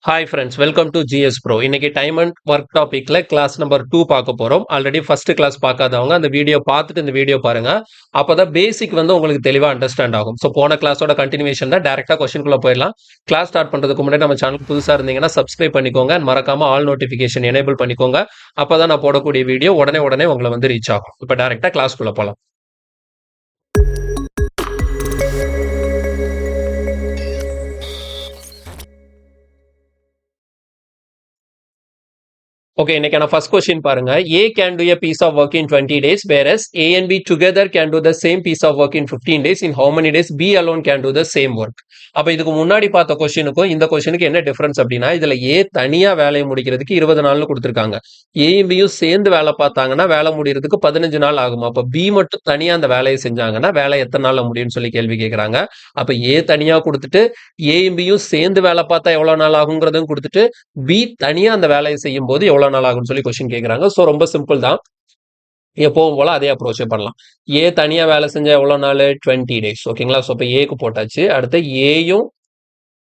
Hi friends, welcome to GS bro. இன்னைக்கு time and work டாபிக்ல class number 2 பார்க்க போறோம். ஆல்ரெடி ஃபர்ஸ்ட் கிளாஸ் பார்க்காதவங்க அந்த வீடியோ பார்த்துட்டு இந்த வீடியோ பாருங்க. அப்பதான் பேசிக் வந்து உங்களுக்கு தெளிவா அண்டர்ஸ்டாண்ட் ஆகும். ஸோ போன கிளாஸோட கண்டினியூஷன் தான். டைரக்டா கொஸ்டின்குள்ள போயிடலாம். கிளாஸ் ஸ்டார்ட் பண்றதுக்கு முன்னாடி நம்ம சேனல் புதுசா இருந்தீங்கன்னா சப்ஸ்கிரைப் பண்ணிக்கோங்க. and மறக்காம ஆல் நோட்டிபிகேஷன் எனேபிள் பண்ணிக்கோங்க. அப்பதான் நான் போடக்கூடிய வீடியோ உடனே உங்களை வந்து ரீச் ஆகும். இப்போ டைரக்டா கிளாஸ்க்குள்ள போலாம். ஓகே, இன்னைக்கான ஃபர்ஸ்ட் கொஸ்டின் பாருங்க. A can do a piece of work in 20 days, whereas A and B together can do the same piece of work in 15 days. In how many days B alone can do the same work? அப்ப இதுக்கு முன்னாடி பார்த்த கொஸ்டினுக்கும் இந்த கொஸ்டினுக்கு என்ன difference அப்படின்னா, இதுல A தனியா வேலையை முடிக்கிறதுக்கு 20 நாள்னு கொடுத்துருக்காங்க. ஏயும் பியும் சேர்ந்து வேலை பார்த்தாங்கன்னா வேலை முடியறதுக்கு 15 நாள் ஆகும். அப்ப B மட்டும் தனியா அந்த வேலையை செஞ்சாங்கன்னா வேலை எத்தனை நாள்ல முடியும்னு சொல்லி கேள்வி கேட்கறாங்க. அப்ப A தனியா கொடுத்துட்டு ஏயும் பியும் சேர்ந்து வேலை பார்த்தா எவ்வளவு நாள் ஆகுங்கிறதும் கொடுத்துட்டு பி தனியா அந்த வேலையை செய்யும் போது எவ்வளவு நாள் ஆகும்னு சொல்லி கொஸ்டின் கேட்கறாங்க. ஸோ ரொம்ப சிம்பிள் தான். எப்பவும் போல அதே அப்ரோச்சே பண்ணலாம். ஏ தனியா வேலை செஞ்சா எவ்வளவு நாள்? 20 டேஸ். ஓகேங்களா? ஸோ இப்போ ஏக்கு போட்டாச்சு. அடுத்து ஏயும்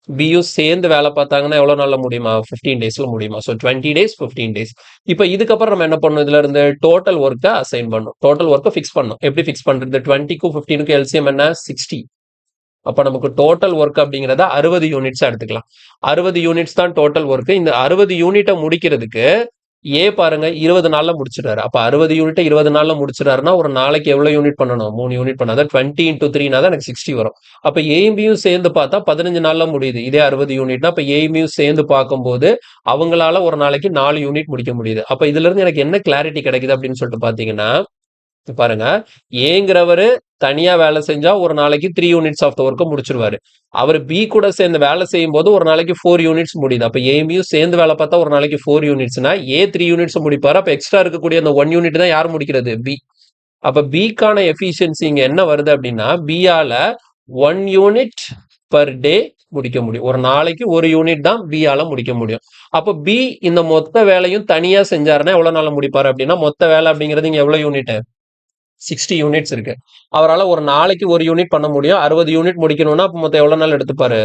பியும் சேர்ந்து வேலை பார்த்தாங்கன்னா எவ்வளவு நாள்ல முடியுமா? 15 டேஸ்ல முடியுமா? So 20 days, 15 days. இப்போ இதுக்கப்புறம் நம்ம என்ன பண்ணணும்? இதுல இருந்து டோட்டல் ஒர்க்கை அசைன் பண்ணணும். டோட்டல் ஒர்க்கை ஃபிக்ஸ் பண்ணணும். எப்படி ஃபிக்ஸ் பண்றது? 20க்கும் 15க்கும் எல்சிஎம் என்ன? 60. அப்ப நமக்கு டோட்டல் ஒர்க் அப்படிங்கிறத 60 யூனிட்ஸ் எடுத்துக்கலாம். 60 யூனிட்ஸ் தான் டோட்டல் ஒர்க். இந்த 60 யூனிட்டை முடிக்கிறதுக்கு ஏ பாருங்க 20 நாள்ல முடிச்சிடாரு. அப்ப 60 யூனிட்டை 20 நாள்ல முடிச்சிடாருன்னா ஒரு நாளைக்கு எவ்வளவு யூனிட் பண்ணணும்? 3 யூனிட் பண்ணாதான் 20 into 3 தான் எனக்கு 60 வரும். அப்ப ஏயும் பியும் சேர்ந்து பார்த்தா 15 நாள்ல முடியுது. இதே 60 யூனிட்னா அப்ப ஏயும் பியும் சேர்ந்து பார்க்கும்போது அவங்களால ஒரு நாளைக்கு 4 யூனிட் முடிக்க முடியுது. அப்ப இதுல இருந்து எனக்கு என்ன கிளாரிட்டி கிடைக்குது அப்படின்னு சொல்லிட்டு பாத்தீங்கன்னா, பாருங்க, ஏங்கிறவரு தனியா வேலை செஞ்சா ஒரு நாளைக்கு 3 யூனிட்ஸ் ஆஃப் த ஒர்க்கை முடிச்சிருவாரு. அவர் பி கூட சேர்ந்து வேலை செய்யும் போது ஒரு நாளைக்கு 4 யூனிட்ஸ் முடியுது. அப்ப ஏயும் சேர்ந்து வேலை பார்த்தா ஒரு நாளைக்கு 4 யூனிட்ஸ்னா ஏ 3 யூனிட்ஸ் முடிப்பாரு. அப்ப எக்ஸ்ட்ரா இருக்கக்கூடிய அந்த 1 யூனிட் தான் யார் முடிக்கிறது? பி. அப்ப பிக்கான எஃபிஷியன்சி இங்க என்ன வருது அப்படின்னா, பியால 1 யூனிட் பர் டே முடிக்க முடியும். ஒரு நாளைக்கு ஒரு யூனிட் தான் பியால முடிக்க முடியும். அப்ப பி இந்த மொத்த வேலையும் தனியா செஞ்சாருன்னா எவ்வளவு நாள்ல முடிப்பாரு அப்படின்னா, மொத்த வேலை அப்படிங்கிறது இங்க எவ்வளவு யூனிட்? 60 யூனிட்ஸ் இருக்கு. அவரால் ஒரு நாளைக்கு ஒரு யூனிட் பண்ண முடியும். 60 யூனிட் முடிக்கணும்னா அப்ப மொத்தம் எவ்வளவு நாள் எடுத்துப்பாரு?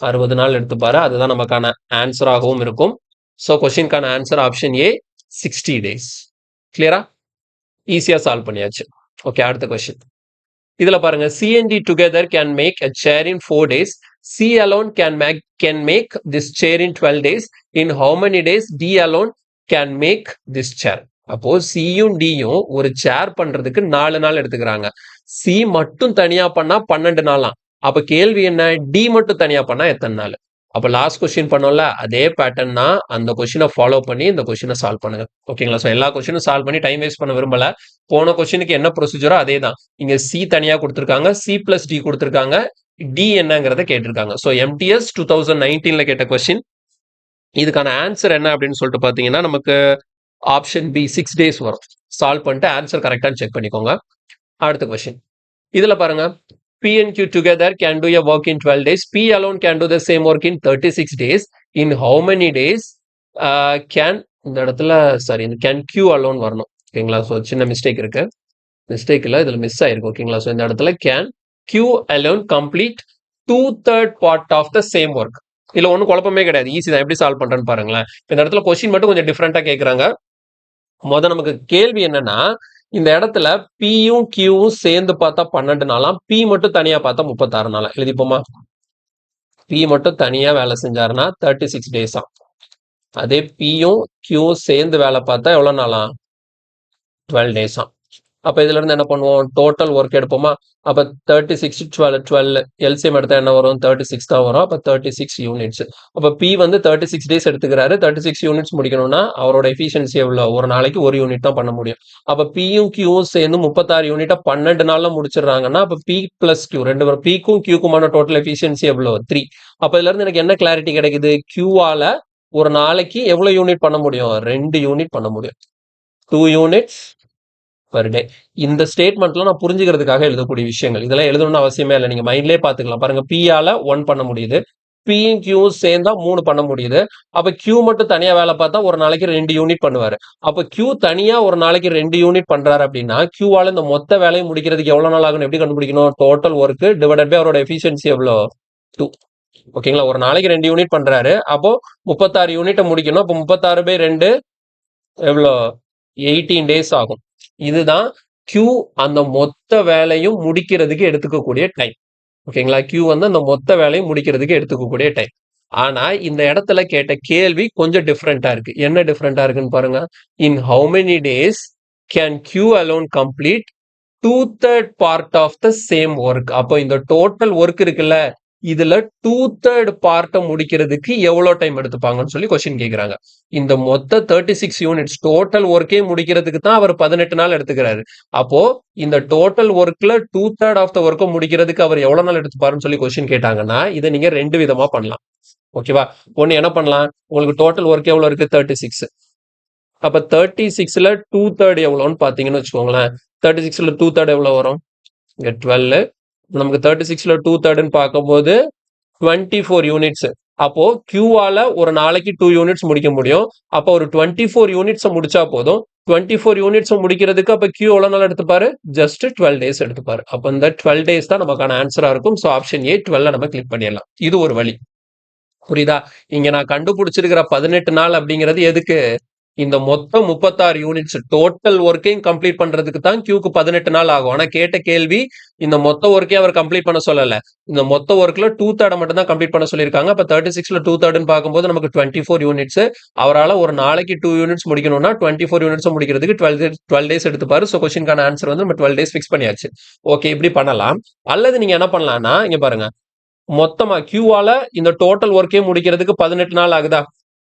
60 நாள் எடுத்துப்பாரு. அதுதான் நமக்கான ஆன்சராகவும் இருக்கும். ஸோ கொஸ்டின்கான ஆன்சர் ஆப்ஷன் ஏ 60 டேஸ். கிளியரா? ஈஸியா சால்வ் பண்ணியாச்சு. ஓகே, அடுத்த கொஸ்டின். இதுல பாருங்க, C and D together can make a chair in 4 days. C alone can make this chair in 12 days. In how many days D alone can make this chair? அப்போ சியும் டியும் ஒரு சேர் பண்றதுக்கு 4 நாள் எடுத்துக்கிறாங்க. C மட்டும் தனியா பண்ணா 12 நாளாம். அப்ப கேள்வி என்ன? டி மட்டும் தனியா பண்ணா எத்தனை நாள்? அப்ப லாஸ்ட் கொஸ்டின் பண்ணோம்ல, அதே பேட்டர்ன் தான். அந்த கொஸ்டினை ஃபாலோ பண்ணி இந்த கொஸ்டினை சால்வ் பண்ணுங்க. ஓகேங்களா? ஸோ எல்லா கொஸ்டினும் சால்வ் பண்ணி டைம் வேஸ்ட் பண்ண விரும்பல. போன கொஸ்டினுக்கு என்ன ப்ரொசீஜரோ அதே தான். இங்க சி தனியா கொடுத்துருக்காங்க, சி பிளஸ் டி கொடுத்துருக்காங்க, டி என்னங்கிறத கேட்டிருக்காங்க. ஸோ எம்டிஎஸ் 2019ல கேட்ட கொஸ்டின். இதுக்கான ஆன்சர் என்ன அப்படின்னு சொல்லிட்டு பாத்தீங்கன்னா, நமக்கு ஆப்ஷன் பி 6 டேஸ் வரும். சால்வ் பண்ணிட்டு ஆன்சர் கரெக்டான்னு செக் பண்ணிக்கோங்க. அடுத்த கொஸ்டின். இதுல பாருங்க, P and Q together can do a work in 12 days. P alone can do the same work in 36 days. In how many days can இந்த இடத்துல sorry can Q alone வரணும். ஓகேங்களா? So சின்ன mistake இருக்கு. Mistake இல்லை, இதுல miss ஆயிருக்கு. ஓகேங்களா? ஸோ இந்த இடத்துல can Q alone complete 2/3 part of the same work. இதுல ஒன்றும் குழப்பமே கிடையாது. ஈஸி தான். எப்படி சால்வ் பண்றேன்னு பாருங்களேன். இந்த இடத்துல கொஸ்டின் மட்டும் கொஞ்சம் டிஃப்ரெண்டா கேட்கறாங்க. நமக்கு கேள்வி என்னன்னா, இந்த இடத்துல பியும் கியூவும் சேர்ந்து பார்த்தா 12 நாளாம், பி மட்டும் தனியா பார்த்தா 36 நாளாம். எழுதிப்போமா? பி மட்டும் தனியா வேலை செஞ்சாருன்னா 36 டேஸாம். அதே பியும் கியூவும் சேர்ந்து வேலை பார்த்தா எவ்வளவு நாளாம்? 12 டேஸாம். அப்ப இதுல இருந்து என்ன பண்ணுவோம்? டோட்டல் ஒர்க் எடுப்போமா? அப்ப 36 12 எல்சிஎம் எடுத்தா என்ன வரும்? 36 தான் வரும். அப்ப 36 யூனிட்ஸ். அப்ப பி வந்து 36 டேஸ் எடுத்துக்கிறாரு. 36 யூனிட்ஸ் முடிக்கணும்னா அவரோட எஃபிஷியன்சி எவ்வளவு? ஒரு நாளைக்கு ஒரு யூனிட் தான் பண்ண முடியும். அப்ப பியும் கியூவும் சேர்ந்து 36 யூனிட்டா 12 நாள்ல முடிச்சிடறாங்கன்னா அப்ப பி பிளஸ் கியூ ரெண்டு பேரும் பிக்கும் கியூக்குமான டோட்டல் எஃபிஷியன்சி எவ்வளவு? 3. அப்ப இதுல இருந்து எனக்கு என்ன கிளாரிட்டி கிடைக்குது? கியூவால ஒரு நாளைக்கு எவ்வளவு யூனிட் பண்ண முடியும்? 2 யூனிட் பண்ண முடியும். 2 யூனிட்ஸ் பர் டே. இந்த ஸ்டேட்மெண்ட்ல நான் புரிஞ்சுக்கிறதுக்காக எழுதக்கூடிய விஷயங்கள். இதெல்லாம் எழுதணும்னு அவசியமே இல்லை. நீங்க மைண்ட்லயே பாத்துக்கலாம். பாருங்க, பியால 1 பண்ண முடியுது, பியும் கியூவும் சேர்ந்தா 3 பண்ண முடியுது. அப்ப கியூ மட்டும் தனியா வேலை பார்த்தா ஒரு நாளைக்கு 2 யூனிட் பண்ணுவாரு. அப்ப கியூ தனியா ஒரு நாளைக்கு 2 யூனிட் பண்றாரு அப்படின்னா கியூவால இந்த மொத்த வேலையை முடிக்கிறதுக்கு எவ்வளவு நாள் ஆகும் எப்படி கண்டுபிடிக்கணும்? டோட்டல் ஒர்க் டிவைடட் பை அவரோட எஃபிஷியன்சி எவ்வளோ? 2. ஓகேங்களா? ஒரு நாளைக்கு 2 யூனிட் பண்றாரு. அப்போ 36 யூனிட்ட முடிக்கணும். அப்போ 36/2 எவ்வளோ? 18 டேஸ் ஆகும். இதுதான் Q அந்த மொத்த வேலையும் முடிக்கிறதுக்கு எடுத்துக்கக்கூடிய டைம். ஓகேங்களா? Q வந்து அந்த மொத்த வேலையும் முடிக்கிறதுக்கு எடுத்துக்கக்கூடிய டைம். ஆனா இந்த இடத்துல கேட்ட கேள்வி கொஞ்சம் டிஃபரெண்டா இருக்கு. என்ன டிஃபரெண்டா இருக்குன்னு பாருங்க. In how many days can Q alone complete 2/3 part of the same work. அப்போ இந்த டோட்டல் ஒர்க் இருக்குல்ல, இதுல 2/3 பார்ட்டை முடிக்கிறதுக்கு எவ்வளவு டைம் எடுத்துப்பாங்கன்னு சொல்லி கொஸ்டின் கேக்குறாங்க. இந்த மொத்த 36 யூனிட்ஸ் டோட்டல் ஒர்க்கே முடிக்கிறதுக்கு தான் அவர் 18 நாள் எடுத்துக்கிறாரு. அப்போ இந்த டோட்டல் ஒர்க்ல 2/3 ஆஃப் த ஒர்க்கை முடிக்கிறதுக்கு அவர் எவ்வளவு நாள் எடுத்துப்பாருன்னு சொல்லி கொஸ்டின் கேட்டாங்கன்னா இதை நீங்க 2 விதமா பண்ணலாம். ஓகேவா? ஒன்னு என்ன பண்ணலாம், உங்களுக்கு டோட்டல் ஒர்க் எவ்வளவு இருக்கு? 36. அப்ப 36ல 2/3 எவ்வளோன்னு பாத்தீங்கன்னு வச்சுக்கோங்களேன். 36ல 2/3 எவ்வளவு வரும்? இங்க 12. நமக்கு 36ல 2/3ன்னு பார்க்கும்போது 24 யூனிட்ஸ். அப்போ Qஆல ஒரு நாளைக்கு 2 யூனிட்ஸ் முடிக்க முடியும். அப்போ ஒரு 24 யூனிட்ஸ் முடிச்சா போதும். 24 யூனிட்ஸ் முடிக்கிறதுக்கு அப்ப Q எவ்வளவு நாள் எடுத்துப்பாரு? Just 12 days எடுத்துப்பாரு. அப்ப இந்த 12 டேஸ் தான் நமக்கான ஆன்சரா இருக்கும். ஸோ ஆப்ஷன் ஏ 12 நம்ம கிளிக் பண்ணிடலாம். இது ஒரு வழி. புரியுதா? இங்க நான் கண்டுபிடிச்சிருக்கிற 18 நாள் அப்படிங்கிறது எதுக்கு? இந்த மொத்தம் 36 யூனிட்ஸ் டோட்டல் ஒர்க்கையும் கம்ப்ளீட் பண்றதுக்கு தான் Qக்கு 18 நாள் ஆகும். ஆனா கேட்ட கேள்வி இந்த மொத்த ஒர்க்கே அவர் கம்ப்ளீட் பண்ண சொல்லல. இந்த மொத்த ஒர்க்ல 2/3 மட்டும் தான் கம்ப்ளீட் பண்ண சொல்லியிருக்காங்க. அப்ப 36ல 2/3 பார்க்கும்போது நமக்கு 24 யூனிட்ஸ். அவரால் ஒரு நாளைக்கு 2 யூனிட்ஸ் முடிக்கணும்னா 24 யூனிட்ஸ் முடிக்கிறதுக்கு 12 டேஸ் எடுத்துப்பாரு. ஸோ கொஸ்டின்கான ஆன்சர் வந்து நம்ம 12 டேஸ் ஃபிக்ஸ் பண்ணியாச்சு. ஓகே, இப்படி பண்ணலாம். அல்லது நீங்க என்ன பண்ணலாம்னா இங்க பாருங்க, மொத்தமா Qஆல இந்த டோட்டல் ஒர்க்கே முடிக்கிறதுக்கு 18 நாள் ஆகுதா?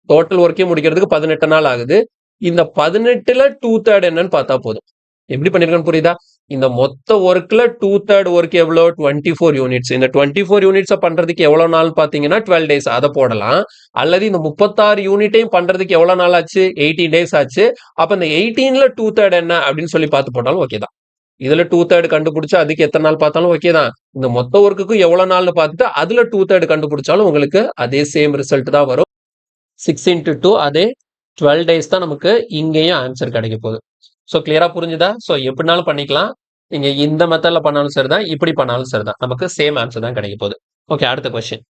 டோட்டல் ஒர்க்கே முடிக்கிறதுக்கு 18 நாள் ஆகுது. இந்த 18ல 2/3 என்னன்னு பார்த்தா போதும். எப்படி பண்ணிருக்கேன்னு புரியுதா? இந்த மொத்த ஒர்க்ல 2/3 ஒர்க் எவ்வளோ? 24 யூனிட்ஸ். இந்த 24 யூனிட்ஸை பண்றதுக்கு எவ்வளவு நாள் பாத்தீங்கன்னா 12 டேஸ். அதை போடலாம். அல்லது இந்த 36 யூனிட்டையும் பண்றதுக்கு எவ்வளவு நாள் ஆச்சு? 18 டேஸ் ஆச்சு. அப்ப இந்த 18ல 2/3 என்ன அப்படின்னு சொல்லி பார்த்து போட்டாலும் ஓகே தான். இதுல 2/3 கண்டுபிடிச்சு அதுக்கு எத்தனை நாள் பார்த்தாலும் ஓகே தான். இந்த மொத்த ஒர்க்குக்கும் எவ்வளவு நாள்னு பார்த்துட்டு அதுல 2/3 கண்டுபிடிச்சாலும் உங்களுக்கு அதே சேம் ரிசல்ட் தான் வரும். 6 into 2 அதே 12 டேஸ் தான் நமக்கு இங்கேயும் ஆன்சர் கிடைக்க போகுது. ஸோ கிளியரா புரிஞ்சுதா? ஸோ எப்படினாலும் பண்ணிக்கலாம். நீங்க இந்த மெத்தட்ல பண்ணாலும் சரிதான், இப்படி பண்ணாலும் சரிதான், நமக்கு சேம் ஆன்சர் தான் கிடைக்க போகுது. ஓகே, அடுத்த கொஸ்டின்.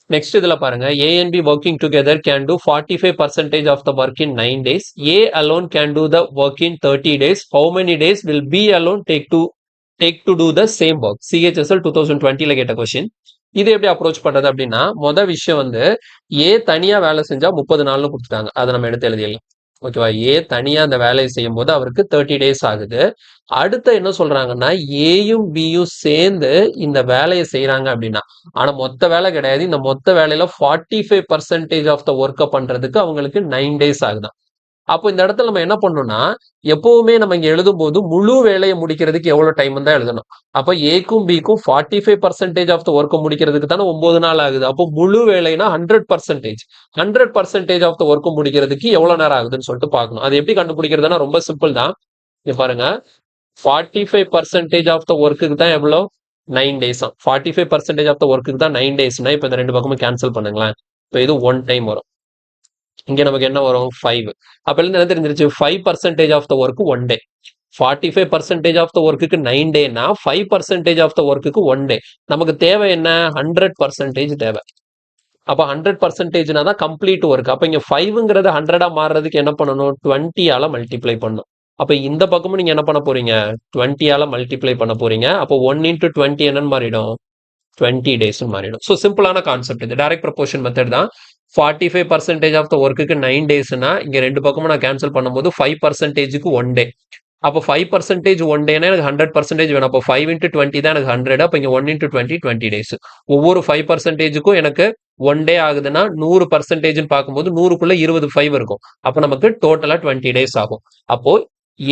நெக்ஸ்ட் இதுல பாருங்க, A and B working together can do 45% of the work in 9 days. A alone can do the work in 30 days. How many days will B alone take to do the same work? CHSL 2020ல கேட்ட question. இது எப்படி approach பண்றது அப்படின்னா, விஷயம் வந்து ஏ தனியா வேலை செஞ்சா 30 நாள்னு கொடுத்துட்டாங்க. அதை நம்ம எடுத்து எழுதிடலாம். ஓகேவா? ஏ தனியா அந்த வேலையை செய்யும் போது அவருக்கு 30 டேஸ் ஆகுது. அடுத்து என்ன சொல்றாங்கன்னா, ஏயும் பியும் சேர்ந்து இந்த வேலையை செய்யறாங்க அப்படின்னா, ஆனா மொத்த வேலை கிடையாது. இந்த மொத்த வேலையில 45% ஆஃப் த ஒர்க்கை பண்றதுக்கு அவங்களுக்கு 9 டேஸ் ஆகுதான். அப்போ இந்த இடத்துல நம்ம என்ன பண்ணணும்னா, எப்பவுமே நம்ம இங்க எழுதும் போது முழு வேலையை முடிக்கிறதுக்கு எவ்வளவு டைம் தான் எழுதணும். அப்ப ஏக்கும் பிக்கும் 45% ஆஃப் த ஒர்க்கை முடிக்கிறதுக்கு தானே 9 நாள் ஆகுது. அப்போ முழு வேலைனா 100%. 100% ஆஃப் த ஒர்க்கை முடிக்கிறதுக்கு எவ்வளவு நேரம் ஆகுதுன்னு சொல்லிட்டு பார்க்கணும். அது எப்படி கண்டுபிடிக்கிறதுனா ரொம்ப சிம்பிள் தான். இங்க பாருங்க, 45% ஆஃப் த ஒர்க்குக்கு தான் எவ்வளோ? 9 டேஸ். 45% ஆஃப் த ஒர்க்குக்கு தான் 9 டேஸ்னா இப்ப இந்த ரெண்டு பக்கமும் கேன்சல் பண்ணுங்களேன். இப்போ இது 1 டைம் வரும். இங்க நமக்கு என்ன வரும்? 5. அப்ப இருந்து என்ன தெரிஞ்சிருச்சு? 5% of the work 1 day. 45% of the ஒர்க்குக்கு 9 டேனா 5% ஆஃப் த ஒர்க்குக்கு 1 டே. நமக்கு தேவை என்ன? 100% தேவை. அப்ப 100%னா தான் கம்ப்ளீட் ஒர்க். அப்ப இங்க 5ங்கிறது 100ஆ மாறுறதுக்கு என்ன பண்ணணும்? 20ஆல மல்டிப்ளை பண்ணணும். அப்ப இந்த பக்கமும் நீங்க என்ன பண்ண போறீங்க? 20ஆல மல்டிப்ளை பண்ண போறீங்க. அப்போ 1 into 20 என்னன்னு மாறிடும்? 20 டேஸ் மாறிடும். ஸோ சிம்பிளான கான்செப்ட் இது. டைரக்ட் ப்ரொபோர்ஷன் மெத்தட் தான். 45% ஆஃப் த ஒர்க்குக்கு 9 டேஸ்னா இங்க ரெண்டு பக்கமும் நான் கேன்சல் பண்ணும்போது 5%க்கு 1 டே. அப்போ 5% 1 டேனா எனக்கு 100% வேணும். அப்போ 5 into 20 தான் எனக்கு 100. அப்போ இங்க 1 into 20 20 டேஸ். ஒவ்வொரு 5%க்கும் எனக்கு 1 டே ஆகுதுன்னா 100% பார்க்கும்போது 100க்குள்ள 20 5 இருக்கும். அப்போ நமக்கு டோட்டலா 20 டேஸ் ஆகும். அப்போ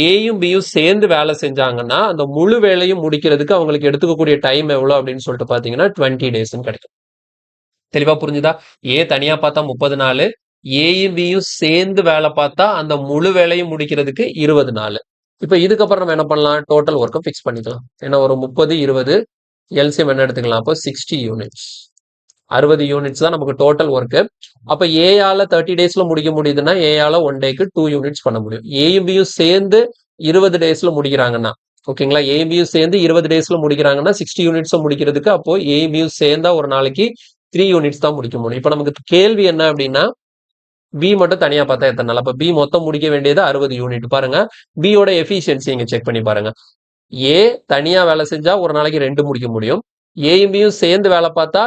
ஏயும் பியும் சேர்ந்து வேலை செஞ்சாங்கன்னா அந்த முழு வேலையும் முடிக்கிறதுக்கு அவங்களுக்கு எடுத்துக்கக்கூடிய டைம் எவ்வளவு அப்படின்னு சொல்லிட்டு பாத்தீங்கன்னா 20 டேஸ்ன்னு கிடைக்கும். தெளிவா புரிஞ்சுதா? ஏ தனியா பார்த்தா 30 நாள், ஏயும் பியும் சேர்ந்து வேலை பார்த்தா அந்த முழு வேலையும் முடிக்கிறதுக்கு 20 நாள். இப்ப இதுக்கப்புறம் நம்ம என்ன பண்ணலாம்? டோட்டல் ஒர்க்கை ஃபிக்ஸ் பண்ணிக்கலாம். ஏன்னா ஒரு 30 20 எல்சிஎம் என்ன எடுத்துக்கலாம்? அப்போ 60 யூனிட்ஸ். 60 யூனிட்ஸ் தான் நமக்கு டோட்டல் ஒர்க்கு. அப்ப ஏயால 30 டேஸ்ல முடிக்க முடியுதுன்னா ஏயால 1 டேக்கு 2 யூனிட்ஸ் பண்ண முடியும். ஏயும் பியும் சேர்ந்து 20 டேஸ்ல முடிக்கிறாங்கன்னா ஓகேங்களா? ஏபியும் சேர்ந்து 20 டேஸ்ல முடிக்கிறாங்கன்னா 60 யூனிட்ஸை முடிக்கிறதுக்கு அப்போ ஏபியும் சேர்ந்தா ஒரு நாளைக்கு 3 யூனிட்ஸ் தான் முடிக்க முடியும். இப்போ நமக்கு கேள்வி என்ன அப்படின்னா பி மட்டும் தனியா பார்த்தா எத்தனை நாள்? அப்ப பி மொத்தம் முடிக்க வேண்டியது 60 யூனிட். பாருங்க பியோட எஃபிஷியன்சி இங்க செக் பண்ணி பாருங்க. ஏ தனியா வேலை செஞ்சா ஒரு நாளைக்கு 2 முடிக்க முடியும். ஏயும் பியும் சேர்ந்து வேலை பார்த்தா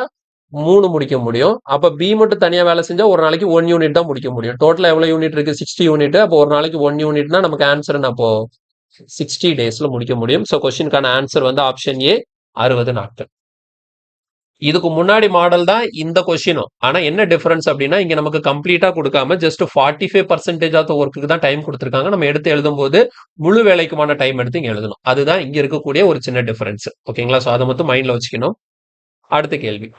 3 முடிக்க முடியும். அப்ப பி மட்டும் தனியா வேலை செஞ்சா ஒரு நாளைக்கு 1 யூனிட் தான் முடிக்க முடியும். டோட்டலா எவ்வளவு யூனிட் இருக்கு? 60 யூனிட். அப்போ ஒரு நாளைக்கு 1 யூனிட்னா நமக்கு ஆன்சர் அப்போ 60 டேஸ்ல முடிக்க முடியும். ஸோ கொஸ்டினுக்கான ஆன்சர் வந்து ஆப்ஷன் ஏ 60 நாட்கள். இதுக்கு முன்னாடி மாடல் தான் இந்த கொஸ்டினும். ஆனா என்ன டிஃபரன்ஸ் அப்படின்னா இங்க நமக்கு கம்ப்ளீட்டா கொடுக்காம ஜஸ்ட் 45% ஆஃப் ஒர்க்குக்கு தான் டைம் கொடுத்துருக்காங்க. நம்ம எடுத்து எழுதும் போது முழு வேலைக்குமான டைம் எடுத்து இங்க எழுதணும். அதுதான் இங்க இருக்கக்கூடிய ஒரு சின்ன டிஃபரன்ஸ். ஓகேங்களா? ஸோ அதை மட்டும் மைண்ட்ல வச்சுக்கணும். அடுத்த கேள்வி.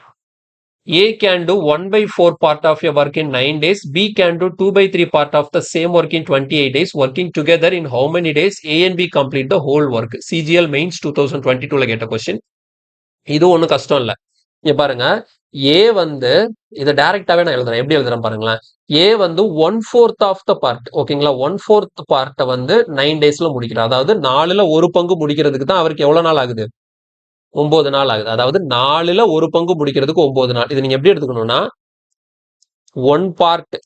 A can do 1/4 part of a work in 9 days. B can do 2/3 part of the same work in 28 days. Working together in how many days A and B complete the whole work? CGL Mains 2022ல கேட்ட question. இது ஒன்றும் கஷ்டம் இல்லை. இங்க பாருங்க ஏ வந்து இதை டைரக்டாவே நான் எழுதுறேன். எப்படி எழுதுறேன் பாருங்களேன். ஏ வந்து 1/4 ஆஃப் த பார்ட். ஓகேங்களா? 1/4 பார்ட்டை வந்து 9 டேஸ்ல முடிக்கிறார். அதாவது 4ல் 1 பங்கு முடிக்கிறதுக்கு தான் அவருக்கு எவ்வளவு நாள் ஆகுது? 9 நாள் ஆகுது. அதாவது 4ல் 1 பங்கு முடிக்கிறதுக்கு 9 நாள். இது நீங்க எப்படி எடுத்துக்கணும்னா 1 பார்ட்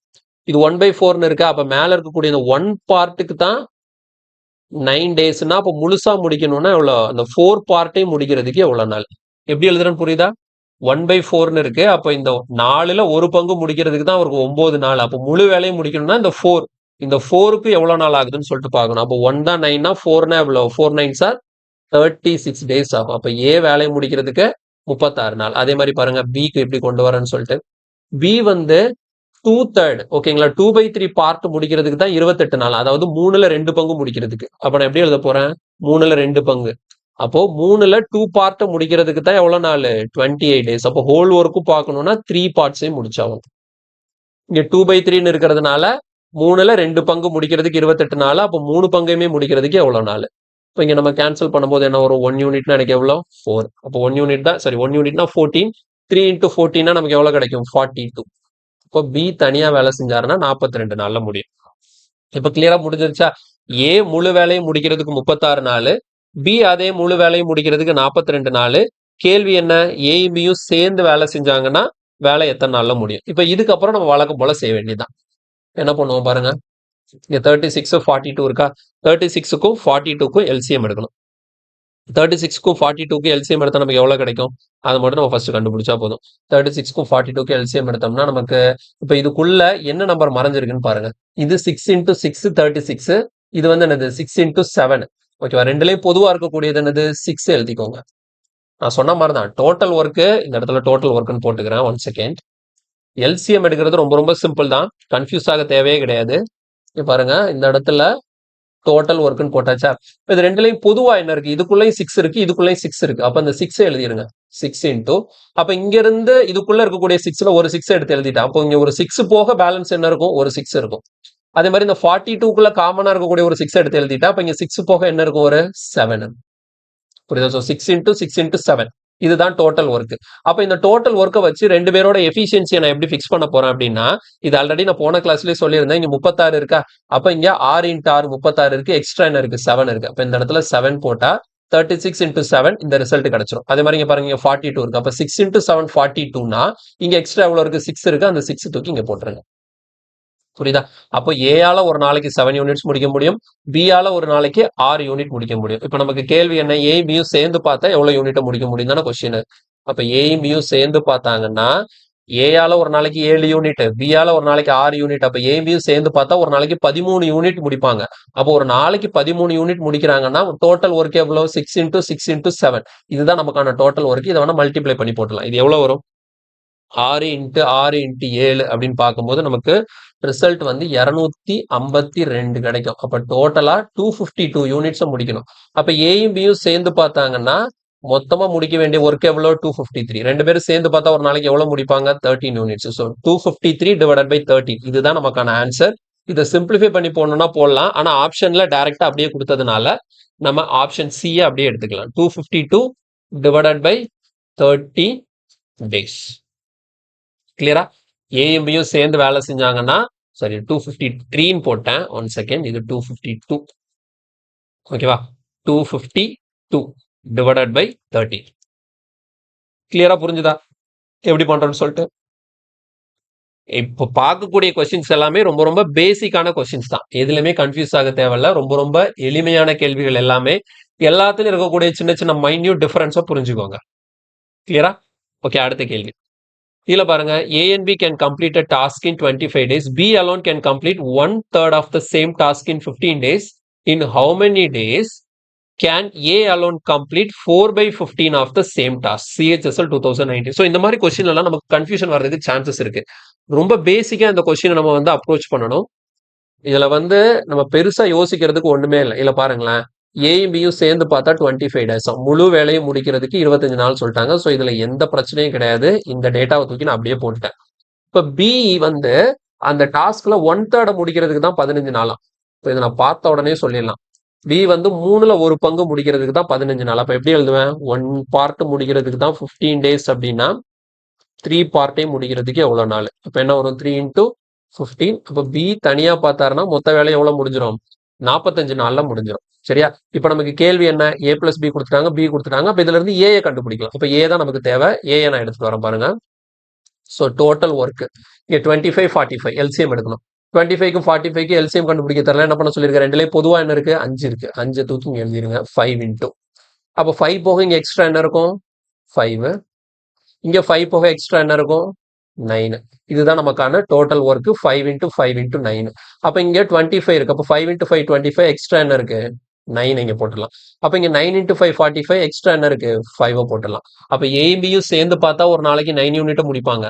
இது 1/4 இருக்கு. அப்ப மேல இருக்கக்கூடிய இந்த 1 பார்ட்டுக்கு தான் 9 டேஸ்னா அப்ப முழுசா முடிக்கணும்னா எவ்வளவு? அந்த 4 பார்ட்டையும் முடிக்கிறதுக்கு எவ்வளவு நாள்? எப்படி எழுதுறேன்னு புரியுதா? 1/4 இருக்கு. அப்ப இந்த 4ல் 1 பங்கு முடிக்கிறதுக்கு தான் அவருக்கு 9 நாள். அப்ப முழு வேலையும் முடிக்கணும்னா இந்த 4 இந்த 4க்கு எவ்வளவு நாள் ஆகுதுன்னு சொல்லிட்டு பார்க்கணும். அப்போ 1 தான் 9னா 4னா எவ்வளவு? 4 9s are 36 டேஸ் ஆகும். அப்ப ஏ வேலையை முடிக்கிறதுக்கு 36 நாள். அதே மாதிரி பாருங்க பிக்கு எப்படி கொண்டு வரேன்னு சொல்லிட்டு பி வந்து 2/3 ஓகேங்களா? 2/3 பார்ட் முடிக்கிறதுக்கு தான் 28 நாள். அதாவது 3ல் 2 பங்கு முடிக்கிறதுக்கு. அப்ப நான் எப்படி எழுத போறேன்? 3ல் 2 பங்கு. அப்போ 3ல் 2 பார்ட் முடிக்கிறதுக்கு தான் எவ்வளவு நாள்? 28 டேஸ். அப்போ ஹோல் ஒர்க்கும் பார்க்கணும்னா 3 பார்ட்ஸையும் முடிச்சாகும். இங்க 2/3ன்னு இருக்கிறதுனால 3ல் 2 பங்கு முடிக்கிறதுக்கு 28 நாள். அப்போ 3 பங்கையுமே முடிக்கிறதுக்கு எவ்வளவு நாள்? இப்போ இங்க நம்ம கேன்சல் பண்ணும்போது என்ன வரும்? 1 யூனிட்னா எனக்கு எவ்வளோ? 4. அப்போ 1 யூனிட் தான் சரி 1 யூனிட்னா 14. 3 × 14னா நமக்கு எவ்வளவு கிடைக்கும்? 42. இப்போ பி தனியா வேலை செஞ்சாருன்னா 42 நாள்ல முடியும். இப்ப கிளியரா முடிஞ்சிருச்சா? ஏ முழு வேலையும் முடிக்கிறதுக்கு 36 நாள். பி அதே முழு வேலையும் முடிக்கிறதுக்கு 42 நாள். கேள்வி என்ன? ஏயும் பியும் சேர்ந்து வேலை செஞ்சாங்கன்னா வேலை எத்தனை நாள்ல முடியும்? இப்ப இதுக்கப்புறம் நம்ம வழக்கம் போல செய்ய வேண்டியதுதான். என்ன பண்ணுவோம் பாருங்க. இங்க 36 42 இருக்கா? 36க்கும் 42க்கும் எல்சிஎம் எடுக்கணும். 36க்கும் 42க்கும் எல்சிஎம் எடுத்தா நமக்கு எவ்வளவு கிடைக்கும்? அதை மட்டும் நம்ம ஃபர்ஸ்ட் கண்டுபிடிச்சா போதும். 36க்கும் 42க்கும் எல்சிஎம் எடுத்தோம்னா நமக்கு இப்ப இதுக்குள்ள என்ன நம்பர் மறைஞ்சிருக்குன்னு பாருங்க. இது 6 × 6 36. இது வந்து என்னது? 6 × 7. ஓகேவா? ரெண்டுலயும் பொதுவா இருக்கக்கூடியது என்னது? 6 எழுதிக்கோங்க. நான் சொன்ன மாதிரி தான் டோட்டல் ஒர்க்கு இந்த இடத்துல டோட்டல் ஒர்க்குன்னு போட்டுக்கிறேன். 1 செகண்ட். எல்சிஎம் எடுக்கிறது ரொம்ப ரொம்ப சிம்பிள் தான். கன்ஃபியூஸ் ஆக தேவையே கிடையாது. பாருங்க இந்த இடத்துல டோட்டல் ஒர்க்குன்னு போட்டாச்சா? இது ரெண்டுலயும் பொதுவா என்ன இருக்கு? இதுக்குள்ளேயும் 6 இருக்கு, இதுக்குள்ளேயும் 6 இருக்கு. அப்ப அந்த 6 எழுதிருங்க. 6 × அப்ப இங்க இருந்து இதுக்குள்ள இருக்கக்கூடிய 6ல ஒரு 6 எடுத்து எழுதிட்டேன். அப்போ இங்க ஒரு 6 போக பேலன்ஸ் என்ன இருக்கும்? ஒரு 6 இருக்கும். அதே மாதிரி இந்த 42க்குள்ள காமனா இருக்கக்கூடிய ஒரு 6 எடுத்து எழுதிட்டா அப்ப இங்க 6 போக என்ன இருக்கும்? ஒரு 7. புரியுதா? ஸோ 6 × 6 × 7 இதுதான் டோட்டல் ஒர்க். அப்ப இந்த டோட்டல் ஒர்க்கை வச்சு ரெண்டு பேரோட எஃபிஷியன்சியை நான் எப்படி ஃபிக்ஸ் பண்ண போறேன் அப்படின்னா இது ஆல்ரெடி நான் போன கிளாஸ்லயே சொல்லியிருந்தேன். இங்க 36 இருக்கா? அப்ப இங்க 6 × 6 36 இருக்கு. எக்ஸ்ட்ரா என்ன இருக்கு? 7 இருக்கு. அப்ப இந்த இடத்துல 7 போட்டா 36 × 7 இந்த ரிசல்ட் கிடைச்சிரும். அதே மாதிரி இங்க பாருங்க இங்க 42 இருக்கு. அப்ப 6 × 7 42னா இங்க எக்ஸ்ட்ரா எவ்வளவு இருக்கு? 6 இருக்கு. அந்த 6 தூக்கி இங்க போட்டுருங்க. புரியுதா? அப்போ ஏஆல ஒரு நாளைக்கு 7 யூனிட்ஸ் முடிக்க முடியும். பிஆல ஒரு நாளைக்கு 6 யூனிட் முடிக்க முடியும். இப்ப நமக்கு கேள்வி என்ன? ஏ பியும் சேர்ந்து பார்த்தா எவ்வளவு யூனிட்டை முடிக்க முடியும் தானே கொஸ்டின். அப்ப ஏயும் பியும் சேர்ந்து பார்த்தாங்கன்னா ஏஆல ஒரு நாளைக்கு 7 யூனிட், பிஆல ஒரு நாளைக்கு 6 யூனிட். அப்ப ஏயும் பியும் சேர்ந்து பார்த்தா ஒரு நாளைக்கு 13 யூனிட் முடிப்பாங்க. அப்போ ஒரு நாளைக்கு 13 யூனிட் முடிக்கிறாங்கன்னா டோட்டல் ஒர்க் எவ்வளவு? 6 × 6 × 7 இதுதான் நமக்கான டோட்டல் ஒர்க். இதை வேணா மல்டிப்ளை பண்ணி போட்டலாம். இது எவ்வளவு வரும்? 6 × 6 × 7 அப்படின்னு பார்க்கும்போது நமக்கு ரிசல்ட் வந்து 252 கிடைக்கும். அப்ப டோட்டலா 252 யூனிட்ஸை முடிக்கணும். அப்ப ஏயும் பியும் சேர்ந்து பார்த்தாங்கன்னா மொத்தமா முடிக்க வேண்டிய ஒர்க் எவ்வளவு? 253. ரெண்டு பேரும் சேர்ந்து பார்த்தா ஒரு நாளைக்கு எவ்வளவு முடிப்பாங்க? 13 யூனிட்ஸ். ஸோ 253 / 13 இதுதான் நமக்கான ஆன்சர். இதை சிம்பிளிஃபை பண்ணி போடணும்னா போடலாம். ஆனா ஆப்ஷன்ல டைரக்டா அப்படியே கொடுத்ததுனால நம்ம ஆப்ஷன் சி அப்படியே எடுத்துக்கலாம். 252 / 30 டேஸ். கிளியரா? ஏயும் பியும் சேர்ந்து வேலை செஞ்சாங்கன்னா சரி 253ன்னு போட்டேன். 1 செகண்ட். இது 252. ஓகேவா? 252 divided by 13. கிளியரா புரிஞ்சுதா எப்படி பண்றோம்னு சொல்லிட்டு? இப்போ பார்க்கக்கூடிய கொஸ்டின்ஸ் எல்லாமே ரொம்ப ரொம்ப பேசிக்கான கொஸ்டின்ஸ் தான். எதுலையுமே கன்ஃபியூஸ் ஆக தேவையில்ல. ரொம்ப ரொம்ப எளிமையான கேள்விகள் எல்லாமே. எல்லாத்துலயும் இருக்கக்கூடிய சின்ன சின்ன மைன்யூட் டிஃபரன்ஸை புரிஞ்சுக்கோங்க. கிளியரா? ஓகே, அடுத்த கேள்வி. இதுல பாருங்க, A and B can complete a task in 25 days. B alone can complete 1/3 of the same task in 15 days. In how many days can A alone complete 4/15 of the same task? CHSL 2019. So இந்த மாதிரி question எல்லாம் நமக்கு confusion வர்றதுக்கு chances இருக்கு. ரொம்ப பேசிக்கா இந்த கொஸ்டினை நம்ம வந்து அப்ரோச் பண்ணணும். இதுல வந்து நம்ம பெருசா யோசிக்கிறதுக்கு ஒண்ணுமே இல்லை. இதுல பாருங்களேன், ஏயும் பியும் சேர்ந்து பார்த்தா 25 டேஸ், முழு வேலையும் முடிக்கிறதுக்கு 25 நாள் சொல்லிட்டாங்க. ஸோ இதுல எந்த பிரச்சனையும் கிடையாது. இந்த டேட்டாவை தூக்கி நான் அப்படியே போட்டுட்டேன். இப்ப பி வந்து அந்த டாஸ்க்ல 1/3 முடிக்கிறதுக்கு தான் 15 நாளாம். இப்போ இதை நான் பார்த்த உடனே சொல்லிடலாம். பி வந்து 3ல 1 பங்கு முடிக்கிறதுக்கு தான் 15 நாள். அப்ப எப்படி எழுதுவேன்? 1 பார்ட் முடிக்கிறதுக்கு தான் 15 டேஸ் அப்படின்னா 3 பார்ட்டையும் முடிக்கிறதுக்கு எவ்வளவு நாள்? அப்ப என்ன வரும்? 3 × 15. அப்ப பி தனியா பார்த்தாருன்னா மொத்த வேலை எவ்வளவு முடிஞ்சிடும்? 45 நாள்ல முடிஞ்சிடும். சரியா? இப்ப நமக்கு கேள்வி என்ன? A + B கொடுத்துட்டாங்க, B கொடுத்துட்டாங்க. அப்ப இதுல இருந்து ஏ கண்டுபிடிக்கலாம். அப்ப ஏ தான் நமக்கு தேவை. ஏ நான் எடுத்துட்டு வரேன் பாருங்க. ஸோ டோட்டல் ஒர்க் இங்க 25, 45 எல்சிஎம் எடுக்கணும். 25க்கும் 45க்கு எல்சிஎம் கண்டுபிடிக்க தெரியல. என்ன பண்ண சொல்லியிருக்கேன்? ரெண்டுலேயே பொதுவா என்ன இருக்கு? 5 இருக்கு. 5 தூக்கி இங்க எழுதிருங்க. 5 × அப்போ 5 போக இங்க எக்ஸ்ட்ரா என்ன இருக்கும்? 5. இங்க 5 போக எக்ஸ்ட்ரா என்ன இருக்கும்? 9. இதுதான் நமக்கான டோட்டல் ஒர்க். 5 × 5 × 9. அப்ப இங்க 25 இருக்கு. அப்போ 5 × 5 25. எக்ஸ்ட்ரா என்ன இருக்கு? 9 இங்க போட்டுடலாம். அப்ப இங்க 9 × 5 45. எக்ஸ்ட்ரா என்ன இருக்கு? 5 போட்டுடலாம். அப்ப ஏயும் பியும் சேர்ந்து பார்த்தா ஒரு நாளைக்கு 9 யூனிட் முடிப்பாங்க.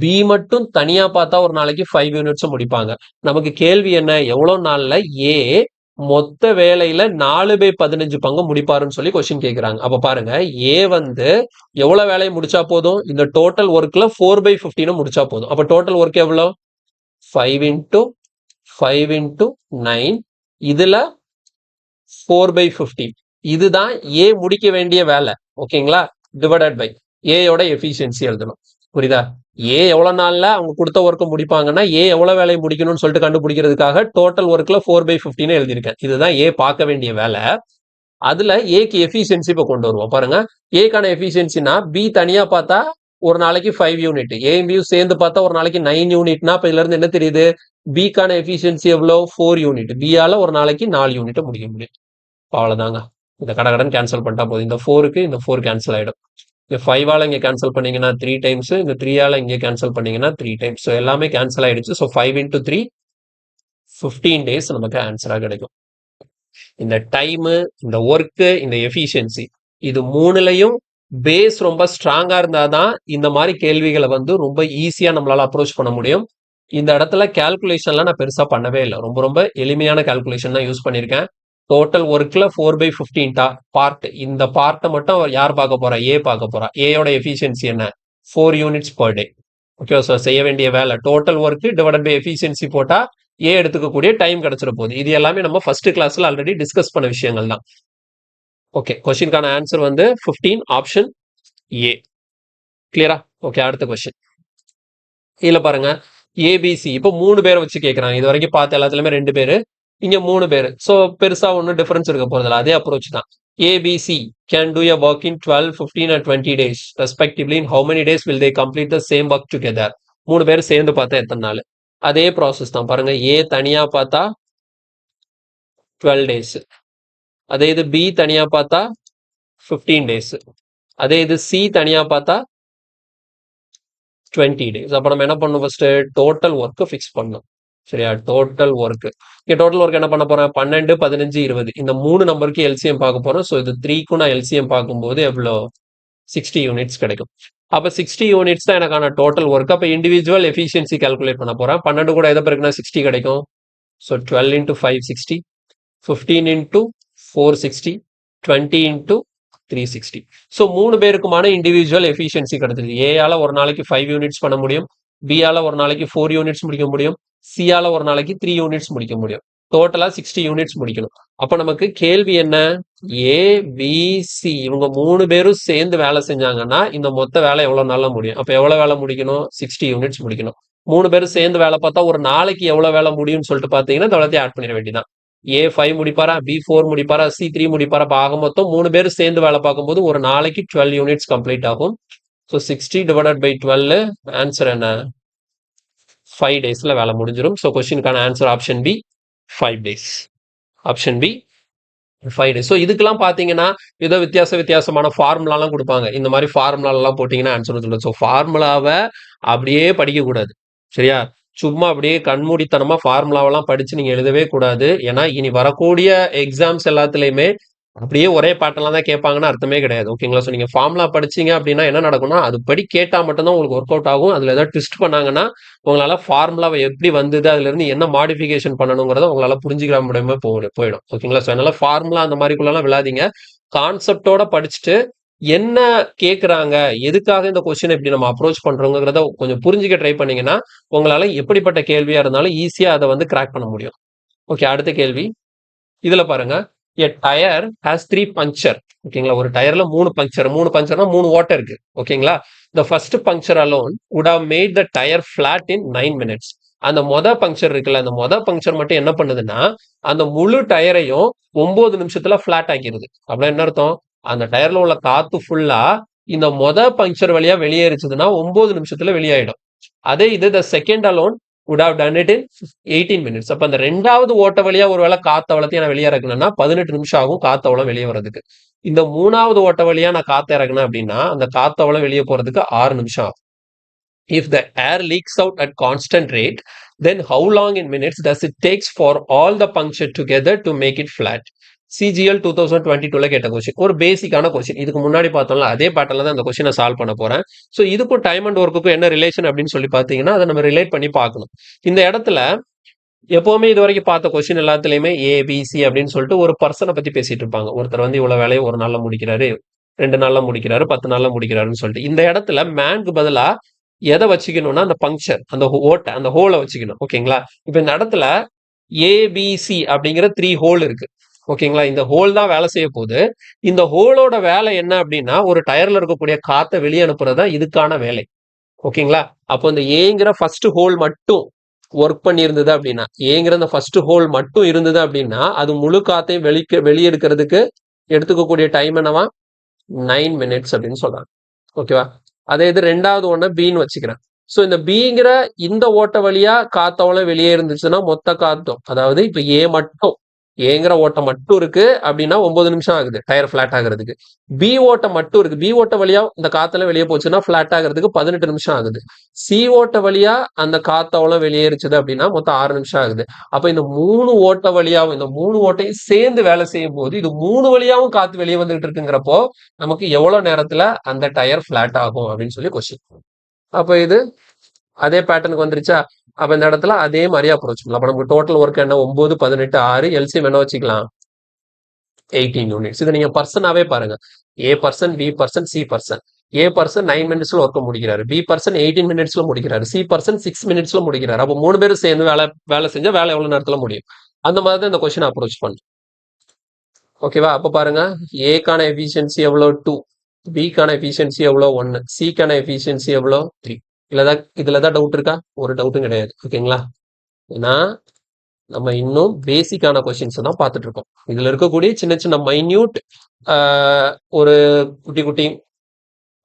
பி மட்டும் தனியா பார்த்தா ஒரு நாளைக்கு 5 யூனிட்ஸ் முடிப்பாங்க. நமக்கு கேள்வி என்ன? எவ்வளவு நாள்ல ஏ மொத்த வேலையில 4/15 பங்கு முடிப்பாருன்னு சொல்லி கொஸ்டின் கேட்கிறாங்க. அப்ப பாருங்க, ஏ வந்து எவ்வளவு வேலையை முடிச்சா போதும்? இந்த டோட்டல் ஒர்க்ல 4/15 முடிச்சா போதும். அப்ப டோட்டல் ஒர்க் எவ்வளவு? 5 × 5 × 9. இதுல 4/15. இதுதான் ஏ முடிக்க வேண்டிய வேலை. ஓகேங்களா? டிவைடட் பை ஏயோட எஃபிஷியன்சி எழுதணும். புரியுதா? ஏ எவ்வளவு நாள்ல அவங்க கொடுத்த ஒர்க் முடிப்பாங்கன்னா ஏ எவ்வளவு வேலையை முடிக்கணும்னு சொல்லிட்டு கண்டுபிடிக்கிறதுக்காக டோட்டல் ஒர்க்ல 4/15 எழுதியிருக்கேன். இதுதான் ஏ பார்க்க வேண்டிய வேலை. அதுல ஏக்கு எஃபிஷியன்சி இப்ப கொண்டு வருவோம். பாருங்க, ஏக்கான எஃபிஷியன்சினா பி தனியா பார்த்தா ஒரு நாளைக்கு 5 யூனிட், ஏயும் பியும் சேர்ந்து பார்த்தா ஒரு நாளைக்கு 9 யூனிட்னா இப்ப இதுல இருந்து என்ன தெரியுது? பிக்கான எஃபிஷியன்சி எவ்வளவு? 4 யூனிட். பியால ஒரு நாளைக்கு 4 யூனிட் முடிக்க முடியும். அவ்வளவுதாங்க. இந்த கடகடன் கேன்சல் பண்ணிட்டா போதும். இந்த 4க்கு இந்த 4 கேன்சல் ஆயிடும். இந்த 5ஆல இங்க கேன்சல் பண்ணீங்கன்னா 3 டைம்ஸ், இந்த 3ஆல இங்க கேன்சல் பண்ணீங்கன்னா 3 டைம்ஸ். ஸோ எல்லாமே கேன்சல் ஆயிடுச்சு. ஸோ 5 × 3 15 டேஸ் நமக்கு ஆன்சரா கிடைக்கும். இந்த டைம், இந்த ஒர்க், இந்த எஃபிஷியன்சி, இது மூணுலையும் பேஸ் ரொம்ப ஸ்ட்ராங்கா இருந்தாதான் இந்த மாதிரி கேள்விகளை வந்து ரொம்ப ஈஸியா நம்மளால அப்ரோச் பண்ண முடியும். இந்த இடத்துல கால்குலேஷன்லாம் நான் பெருசா பண்ணவே இல்லை. ரொம்ப ரொம்ப எளிமையான கால்குலேஷன் தான் யூஸ் பண்ணியிருக்கேன். டோட்டல் ஒர்க்ல 4/15 பார்ட். இந்த பார்ட்டை மட்டும் யார் பார்க்க போறா? ஏ பார்க்க போறா. ஏயோட எஃபிஷியன்சி என்ன? 4 units per day. Okay, so செய்ய வேண்டிய வேலை total work divided by efficiency போட்டா ஏ எடுத்துக்கக்கூடிய டைம் கிடைச்சிட போகுது. இது எல்லாமே நம்ம ஃபர்ஸ்ட் கிளாஸ்ல ஆல்ரெடி டிஸ்கஸ் பண்ண விஷயங்கள் தான். ஓகே, கொஸ்டின்கான ஆன்சர் வந்து 15 ஆப்ஷன் ஏ. கிளியரா? ஓகே, அடுத்த கொஸ்டின். இதுல பாருங்க, ஏபிசி இப்போ 3 பேரை வச்சு கேட்கறாங்க. இது வரைக்கும் பார்த்த எல்லாத்துலயுமே 2 பேரு, இங்க 3 பேரு. ஸோ பெருசா ஒன்றும் டிஃபரன்ஸ் இருக்க போறதில்ல. அதே அப்ரோச் தான். ABC can do a work in 12, 15 and 20 days respectively. In how many days will they complete the same work together? 3 பேர் சேர்ந்து பார்த்தா எத்தனை நாள்? அதே ப்ராசஸ் தான். பாருங்க, ஏ தனியா பார்த்தா 12 டேஸ். அதே இது பி தனியா பார்த்தா 15 டேஸ். அதே இது சி தனியா பார்த்தா 20 டேஸ். அப்ப நம்ம என்ன பண்ணணும்? ஃபர்ஸ்ட் டோட்டல் ஒர்க் ஃபிக்ஸ் பண்ணணும். சரியா? Total work. இங்க டோட்டல் ஒர்க் என்ன பண்ண போறேன்? 12, 15, 20. இந்த 3 நம்பருக்கு எல்சிஎம் பார்க்க போறோம். ஸோ இது 3க்கும் நான் எல்சிஎம் பார்க்கும்போது எவ்வளோ? 60 யூனிட்ஸ் கிடைக்கும். அப்ப 60 யூனிட்ஸ் தான் எனக்கான டோட்டல் ஒர்க். அப்ப இண்டிவிஜுவல் எஃபிஷியன்சி கால்குலேட் பண்ண போறேன். 12 கூட எதை பிறகுனா 60 கிடைக்கும். ஸோ 12 × 5 60, 15 × 4 60, 20 × 360. ஸோ 3 பேருக்குமான இண்டிவிஜுவல் எஃபிஷியன்சி கிடைச்சது. ஏயால ஒரு நாளைக்கு 5 யூனிட்ஸ் பண்ண முடியும், பியால ஒரு நாளைக்கு 4 யூனிட்ஸ் முடிக்க முடியும், சியால ஒரு நாளைக்கு 3 யூனிட்ஸ் முடிக்க முடியும். டோட்டலா 60 யூனிட்ஸ் முடிக்கணும். அப்ப நமக்கு கேள்வி என்ன? ஏ பி சி இவங்க 3 பேரும் சேர்ந்து வேலை செஞ்சாங்கன்னா இந்த மொத்த வேலை எவ்வளவு நாள்ல முடியும்? அப்ப எவ்வளவு வேலை முடிக்கணும்? 60 யூனிட்ஸ் முடிக்கணும். 3 பேரும் சேர்ந்து வேலை பார்த்தா ஒரு நாளைக்கு எவ்வளவு வேலை முடியும்னு சொல்லிட்டு பாத்தீங்கன்னா இந்த எல்லாத்தையும் ஆட் பண்ணிட வேண்டியதான். A5 முடிப்பாரா, B4 முடிப்பாரா, C3 முடிப்பாரா. ஆக மொத்தம் 3 பேர் சேர்ந்து வேலை பார்க்கும்போது ஒரு நாளைக்கு 12 யூனிட்ஸ் கம்ப்ளீட் ஆகும். ஸோ 60 டிவைடட் பை 12 ஆன்சர் என்ன? 5 டேஸ்ல வேலை முடிஞ்சிடும். ஸோ கொஸ்டினுக்கான answer option B 5 days. Option B 5 days. So இதுக்கெல்லாம் பார்த்தீங்கன்னா ஏதோ வித்தியாசமான ஃபார்முலாலாம் கொடுப்பாங்க. இந்த மாதிரி ஃபார்முலாலாம் போட்டிங்கன்னா ஆன்சர் வந்துடும். ஸோ ஃபார்முலாவை அப்படியே படிக்கக்கூடாது. சரியா? சும்மா அப்படியே கண்மூடித்தனமா ஃபார்முலாவெல்லாம் படிச்சு நீங்க எழுதவே கூடாது. ஏன்னா இனி வரக்கூடிய எக்ஸாம்ஸ் எல்லாத்துலயுமே அப்படியே ஒரே பேட்டர்ன்ல தான் கேட்பாங்கன்னு அர்த்தமே கிடையாது. ஓகேங்களா? ஸோ நீங்க ஃபார்முலா படிச்சீங்க அப்படின்னா என்ன நடக்கும்னா, அது படி கேட்டா மட்டும்தான் உங்களுக்கு ஒர்க் அவுட் ஆகும். அதுல ஏதாவது ட்விஸ்ட் பண்ணாங்கன்னா, உங்களால ஃபார்முலாவை எப்படி வந்தது, அதுல இருந்து என்ன மாடிஃபிகேஷன் பண்ணணுங்கிறத உங்களால புரிஞ்சுக்கிற முடியாம போயிடும். ஓகேங்களா? ஸோ அதனால ஃபார்முலா அந்த மாதிரிக்குள்ளலாம் விழாதீங்க. கான்செப்டோட படிச்சுட்டு என்ன கேட்குறாங்க, எதுக்காக இந்த கொஸ்டின் இப்படி நம்ம அப்ரோச் பண்றோங்கிறத கொஞ்சம் புரிஞ்சுக்க ட்ரை பண்ணீங்கன்னா, உங்களால எப்படிப்பட்ட கேள்வியா இருந்தாலும் ஈஸியா அதை வந்து கிராக் பண்ண முடியும். ஓகே, அடுத்த கேள்வி. இதுல பாருங்க, எ டயர் ஹேஸ் 3 பங்க்சர். ஓகேங்களா? ஒரு டயர்ல 3 பங்க்சர். 3 பங்க்சர்னா 3 ஓட்டை இருக்கு. ஓகேங்களா? The first puncture alone would have made the tire flat in 9 minutes. அந்த பங்க்சர் இருக்குல்ல, அந்த பங்க்சர் மட்டும் என்ன பண்ணுதுன்னா, அந்த முழு டயரையும் 9 நிமிஷத்துல ஃபிளாட் ஆக்கிடுது. அப்படின்னா என்ன அர்த்தம்? அந்த டயர்ல உள்ள காத்து ஃபுல்லா இந்த பங்க்சர் வழியா வெளியேறிச்சதுன்னா 9 நிமிஷத்துல வெளியாயிடும். அதே இது the second alone would have done it in 18 minutes. அப்ப அந்த ரெண்டாவது ஓட்ட வழியா ஒருவேளை காத்த நான் வெளியே இறக்கணும்னா 18 நிமிஷம் ஆகும் காத்தவளம் வெளியே வர்றதுக்கு. இந்த மூணாவது ஓட்ட வழியா நான் காத்த இறக்குனேன் அப்படின்னா அந்த காத்தவளம் வெளியே போறதுக்கு 6 நிமிஷம் ஆகும். If the air leaks out at constant rate, then how long in minutes does it takes for all the puncture together to make it flat? CGL 2022ல கேட்ட கொஸ்டின். ஒரு பேசிக்கான கொஸ்டின். இதுக்கு முன்னாடி பார்த்தோம்ல அதே பேட்டர்ல தான் அந்த கொஸ்டினை சால்வ் பண்ண போறேன். ஸோ இதுக்கும் டைம் அண்ட் ஒர்க்குக்கும் என்ன ரிலேஷன் அப்படின்னு சொல்லி பார்த்தீங்கன்னா அதை நம்ம ரிலேட் பண்ணி பார்க்கணும். இந்த இடத்துல எப்பவுமே இது வரைக்கும் பார்த்த கொஸ்டின் எல்லாத்துலயுமே ABC அப்படின்னு சொல்லிட்டு ஒரு பர்சனை பத்தி பேசிட்டு இருப்பாங்க. ஒருத்தர் வந்து இவ்வளவு வேலையை ஒரு நாள்ல முடிக்கிறாரு, 2 நாள்ல முடிக்கிறாரு, 10 நாள்ல முடிக்கிறாருன்னு சொல்லிட்டு. இந்த இடத்துல மேனுக்கு பதிலா எதை வச்சுக்கணும்னா அந்த பங்க்சர், அந்த ஓட்டை, அந்த ஹோலை வச்சுக்கணும். ஓகேங்களா? இப்ப இந்த இடத்துல ABC அப்படிங்கிற 3 ஹோல் இருக்கு. ஓகேங்களா? இந்த ஹோல் தான் வேலை செய்ய போகுது. இந்த ஹோலோட வேலை என்ன அப்படின்னா ஒரு டயர்ல இருக்கக்கூடிய காத்தை வெளியே அனுப்புறது இதுக்கான வேலை. ஓகேங்களா? அப்போ இந்த ஏங்கிற ஃபர்ஸ்ட் ஹோல் மட்டும் ஒர்க் பண்ணி இருந்தது அப்படின்னா, ஏங்கிற அந்த ஃபர்ஸ்ட் ஹோல் மட்டும் இருந்தது அப்படின்னா அது முழு காத்தையும் வெளியெடுக்கிறதுக்கு எடுத்துக்கக்கூடிய டைம் என்னவா? 9 மினிட்ஸ் அப்படின்னு சொல்றாங்க. ஓகேவா? அதே இது ரெண்டாவது ஒண்ணு பின்னு வச்சுக்கிறேன். ஸோ இந்த பிங்கிற இந்த ஓட்ட வழியா காத்தவளம் வெளியே இருந்துச்சுன்னா மொத்த காத்தும், அதாவது இப்ப ஏ மட்டும், ஏங்கிற ஓட்டம் மட்டும் இருக்கு அப்படின்னா 9 நிமிஷம் ஆகுது டயர் ஃபிளாட் ஆகுறதுக்கு. பி ஓட்டம் மட்டும் இருக்கு, பி ஓட்ட வழியா இந்த காத்தெல்லாம் வெளியே போச்சுன்னா ஃபிளாட் ஆகுறதுக்கு 18 நிமிஷம் ஆகுது. சி ஓட்ட வழியா அந்த காத்தவளம் வெளியேறிச்சது அப்படின்னா மொத்தம் 6 நிமிஷம் ஆகுது. அப்ப இந்த 3 ஓட்ட வழியாவும், இந்த 3 ஓட்டையும் சேர்ந்து வேலை செய்யும் போது இது 3 வழியாவும் காத்து வெளியே வந்துகிட்டு இருக்குங்கிறப்போ நமக்கு எவ்வளவு நேரத்துல அந்த டயர் ஃபிளாட் ஆகும் அப்படின்னு சொல்லி கொஸ்டின். அப்ப இது அதே பேட்டர்னுக்கு வந்துருச்சா? அப்ப இந்த இடத்துல அதே மாதிரியா அப்ரோச் பண்ணலாம். அப்ப நமக்கு டோட்டல் ஒர்க் என்ன? 9, 18, 6. எல்சிஎம் என்ன வச்சுக்கலாம்? 18 யூனிட்ஸ். இதை நீங்க பர்சனாவே பாருங்க. A person, B person, C person. A person 9 மினிட்ஸ்ல ஒர்க் முடிக்கிறாரு, பி பர்சன் 18 மினிட்ஸ்ல முடிக்கிறாரு, சி பர்சன் 6 மினிட்ஸ்ல முடிக்கிறாரு. அப்போ 3 பேரும் சேர்ந்து வேலை செஞ்சா வேலை எவ்வளவு நேரத்துல முடியும்? அந்த மாதிரி தான் இந்த கொஸ்டின் அப்ரோச் பண்ணும். ஓகேவா? அப்ப பாருங்க, ஏக்கான எஃபிஷியன்சி எவ்வளவு? 2. பிக்கான எஃபிஷியன்சி எவ்வளவு? 1. சிக்கான எஃபிஷியன்சி எவ்வளவு? 3. இதுலதான் டவுட் இருக்கா? ஒரு டவுட்டும் கிடையாது. ஓகேங்களா? ஏன்னா நம்ம இன்னும் பேசிக்கான கொஸ்டின்ஸ் தான் பார்த்துட்டு இருக்கோம். இதுல இருக்கக்கூடிய சின்ன சின்ன மைன்யூட் ஒரு குட்டி குட்டி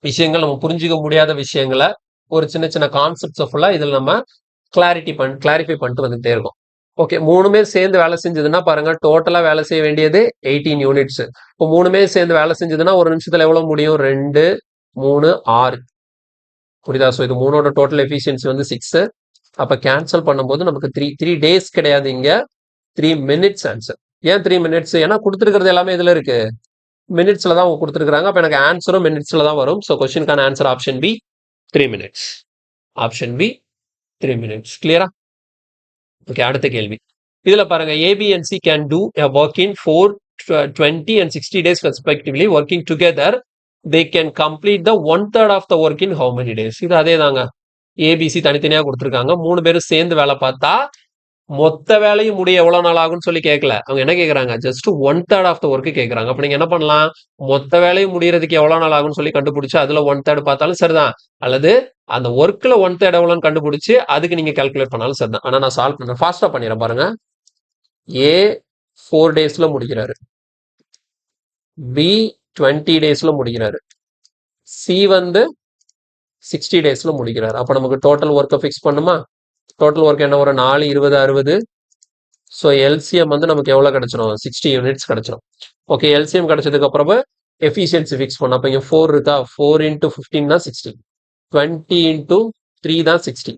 விஷயங்கள், நம்ம புரிஞ்சுக்க முடியாத விஷயங்களை, ஒரு சின்ன சின்ன கான்செப்ட்ஸ் ஃபுல்லா இதுல நம்ம கிளாரிஃபை பண்ணிட்டு வந்துட்டே இருக்கோம். ஓகே, 3மே சேர்ந்து வேலை செஞ்சதுன்னா பாருங்க, டோட்டலா வேலை செய்ய வேண்டியது 18 யூனிட்ஸ். இப்போ 3மே சேர்ந்து வேலை செஞ்சதுன்னா ஒரு நிமிஷத்துல எவ்வளவு முடியும்? 2, 3, 6. புரியுதா? ஸோ இது 3ஓட டோட்டல் எஃபிஷியன்சி வந்து 6. அப்ப கேன்சல் பண்ணும்போது நமக்கு 3 டேஸ் கிடையாது, இங்க 3 மினிட்ஸ் ஆன்சர். ஏன் 3 மினிட்ஸ்? ஏன்னா கொடுத்துருக்கிறது எல்லாமே இதுல இருக்கு, மினிட்ஸ்ல தான் அவங்க கொடுத்துருக்காங்க. அப்ப எனக்கு ஆன்சரும் மினிட்ஸ்ல தான் வரும். ஸோ கொஸ்டினுக்கான answer option B 3 minutes. Option B 3 minutes. கிளியரா? ஓகே, அடுத்த கேள்வி. இதுல பாருங்க, AB and C can do a work in 4, 20 and 60 days respectively. Working together they can complete the 1/3 of the work in how many days? இது அதே தாங்க. ABC தனித்தனியா கொடுத்துருக்காங்க. 3 பேரும் சேர்ந்து வேலை பார்த்தா மொத்த வேலையும் முடிய எவ்வளவு நாள் ஆகும்னு சொல்லி கேட்கல. அவங்க என்ன கேட்கறாங்க? ஜஸ்ட் 1/3 ஆஃப் த ஒர்க் கேட்கறாங்க. அப்ப நீங்க என்ன பண்ணலாம்? மொத்த வேலையும் முடியறதுக்கு எவ்வளவு நாள் ஆகும்னு சொல்லி கண்டுபிடிச்சு அதுல 1/3 பார்த்தாலும் சரிதான், அல்லது அந்த ஒர்க்ல 1/3 எவ்வளவுன்னு கண்டுபிடிச்சு அதுக்கு நீங்க கால்குலேட் பண்ணாலும் சரிதான். ஆனா நான் சால்வ் பண்றேன், ஃபாஸ்டா பண்ணிடுறேன் பாருங்க. ஏ 4 டேஸ்ல முடிக்கிறாரு. பி 20 டேஸ்ல முடிக்கிறாரு. சி வந்து 60 டேஸ்ல முடிக்கிறாரு. அப்ப நமக்கு டோட்டல் ஒர்க்கை ஃபிக்ஸ் பண்ணுமா? டோட்டல் ஒர்க் என்ன வரும்? 4 20 60. ஸோ எல்சிஎம் வந்து நமக்கு எவ்வளோ கிடைச்சிரும்? 60 யூனிட்ஸ் கிடைச்சிரும். ஓகே, எல்சிஎம் கிடைச்சதுக்கு அப்புறமா எஃபிஷியன்சி ஃபிக்ஸ் பண்ணோம். அப்போ இங்கே 4 இருக்கா? 4 × 15 தான் 60. 20 × 3 தான் 60.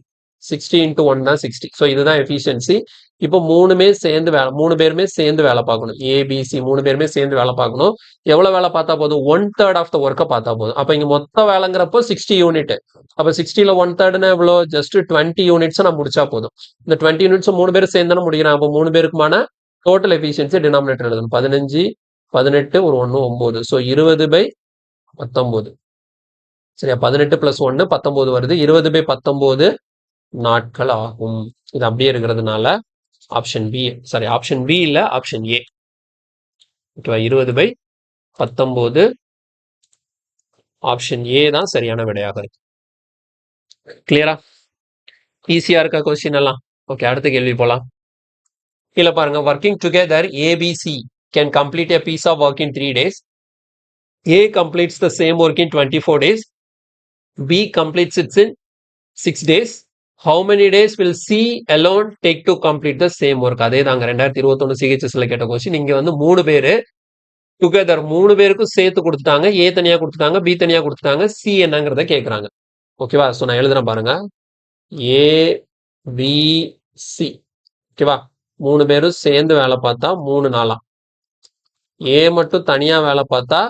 60 × 1 தான் 60. ஸோ இதுதான் எஃபிஷியன்சி. இப்போ மூணு பேருமே சேர்ந்து வேலை பார்க்கணும். ஏபிசி 3 பேருமே சேர்ந்து வேலை பார்க்கணும். எவ்வளோ வேலை பார்த்தா போதும்? 1/3 ஆஃப் த ஒர்க்கை பார்த்தா போதும். அப்போ இங்கே மொத்த வேலைங்கிறப்போ 60 யூனிட். அப்போ 60ல 1/3னா எவ்வளோ? ஜஸ்ட் 20 யூனிட்ஸ் நான் முடிச்சா போதும். இந்த 20 யூனிட்ஸ் 3 பேர் சேர்ந்து தானே முடிக்கிறாங்க. அப்போ 3 பேருக்குமான டோட்டல் எஃபிஷியன்சி டினாமினேட்டர் எழுதணும். 15 18 ஒரு 1 9. ஸோ 20/19. சரியா? 18 + 1 19 வருது. 20/19 நாட்கள் ஆகும். இது அப்படியே இருக்கிறதுனால option B, sorry option B இல்ல, ஆப்ஷன் ஏ. ஓகேவா? 20/19 ஆப்ஷன் ஏ தான் சரியான விடையாக இருக்கு. கிளியரா? ஈஸியா இருக்கா கொஸ்டின் எல்லாம்? ஓகே, அடுத்த கேள்வி போலாம். கீழே பாருங்க, working together ABC can complete a piece of work in 3 days. A completes the same work in 24 days. B completes it in 6 days. How many days will C alone take to complete the same work? அதே தாங்க 2021 சிஹெச்எஸ்ல கேட்ட question. இங்க வந்து 3 பேரு together, 3 பேருக்கும் சேர்த்து கொடுத்துட்டாங்க. ஏ தனியா கொடுத்துட்டாங்க, பி தனியா கொடுத்துட்டாங்க, சி என்னங்கிறத கேட்கறாங்க. ஓகேவா? ஸோ நான் எழுதுறேன் பாருங்க, ஏ பி சி. ஓகேவா? 3 பேரும் சேர்ந்து வேலை பார்த்தா 3 நாளா, ஏ மட்டும் தனியா வேலை பார்த்தா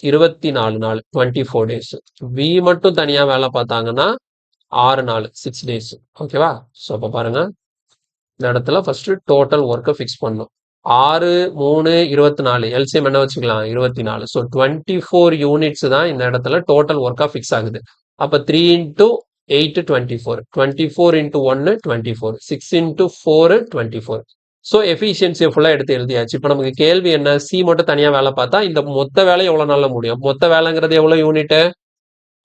24 நாள் 24 டேஸ், பி மட்டும் தனியா வேலை பார்த்தாங்கன்னா 6 நாள் 6 டேஸ். ஓகேவா? ஸோ அப்போ பாருங்க, இந்த இடத்துல ஃபர்ஸ்ட் டோட்டல் ஒர்க்கை ஃபிக்ஸ் பண்ணும். 6 3 24, எல்சிஎம் என்ன வச்சுக்கலாம்? 24. ஸோ 24 யூனிட்ஸ் தான் இந்த இடத்துல டோட்டல் ஒர்க்கா ஃபிக்ஸ் ஆகுது. அப்போ 3 × 8 24, 24 × 1 24, 6 × 4 24. ஸோ எஃபிஷியன்சியை ஃபுல்லாக எடுத்து எழுதியாச்சு. இப்போ நமக்கு கேள்வி என்ன? சி மட்டும் தனியாக வேலை பார்த்தா இந்த மொத்த வேலை எவ்வளோ நாளில் முடியும்? மொத்த வேலைங்கிறது எவ்வளோ யூனிட்டு?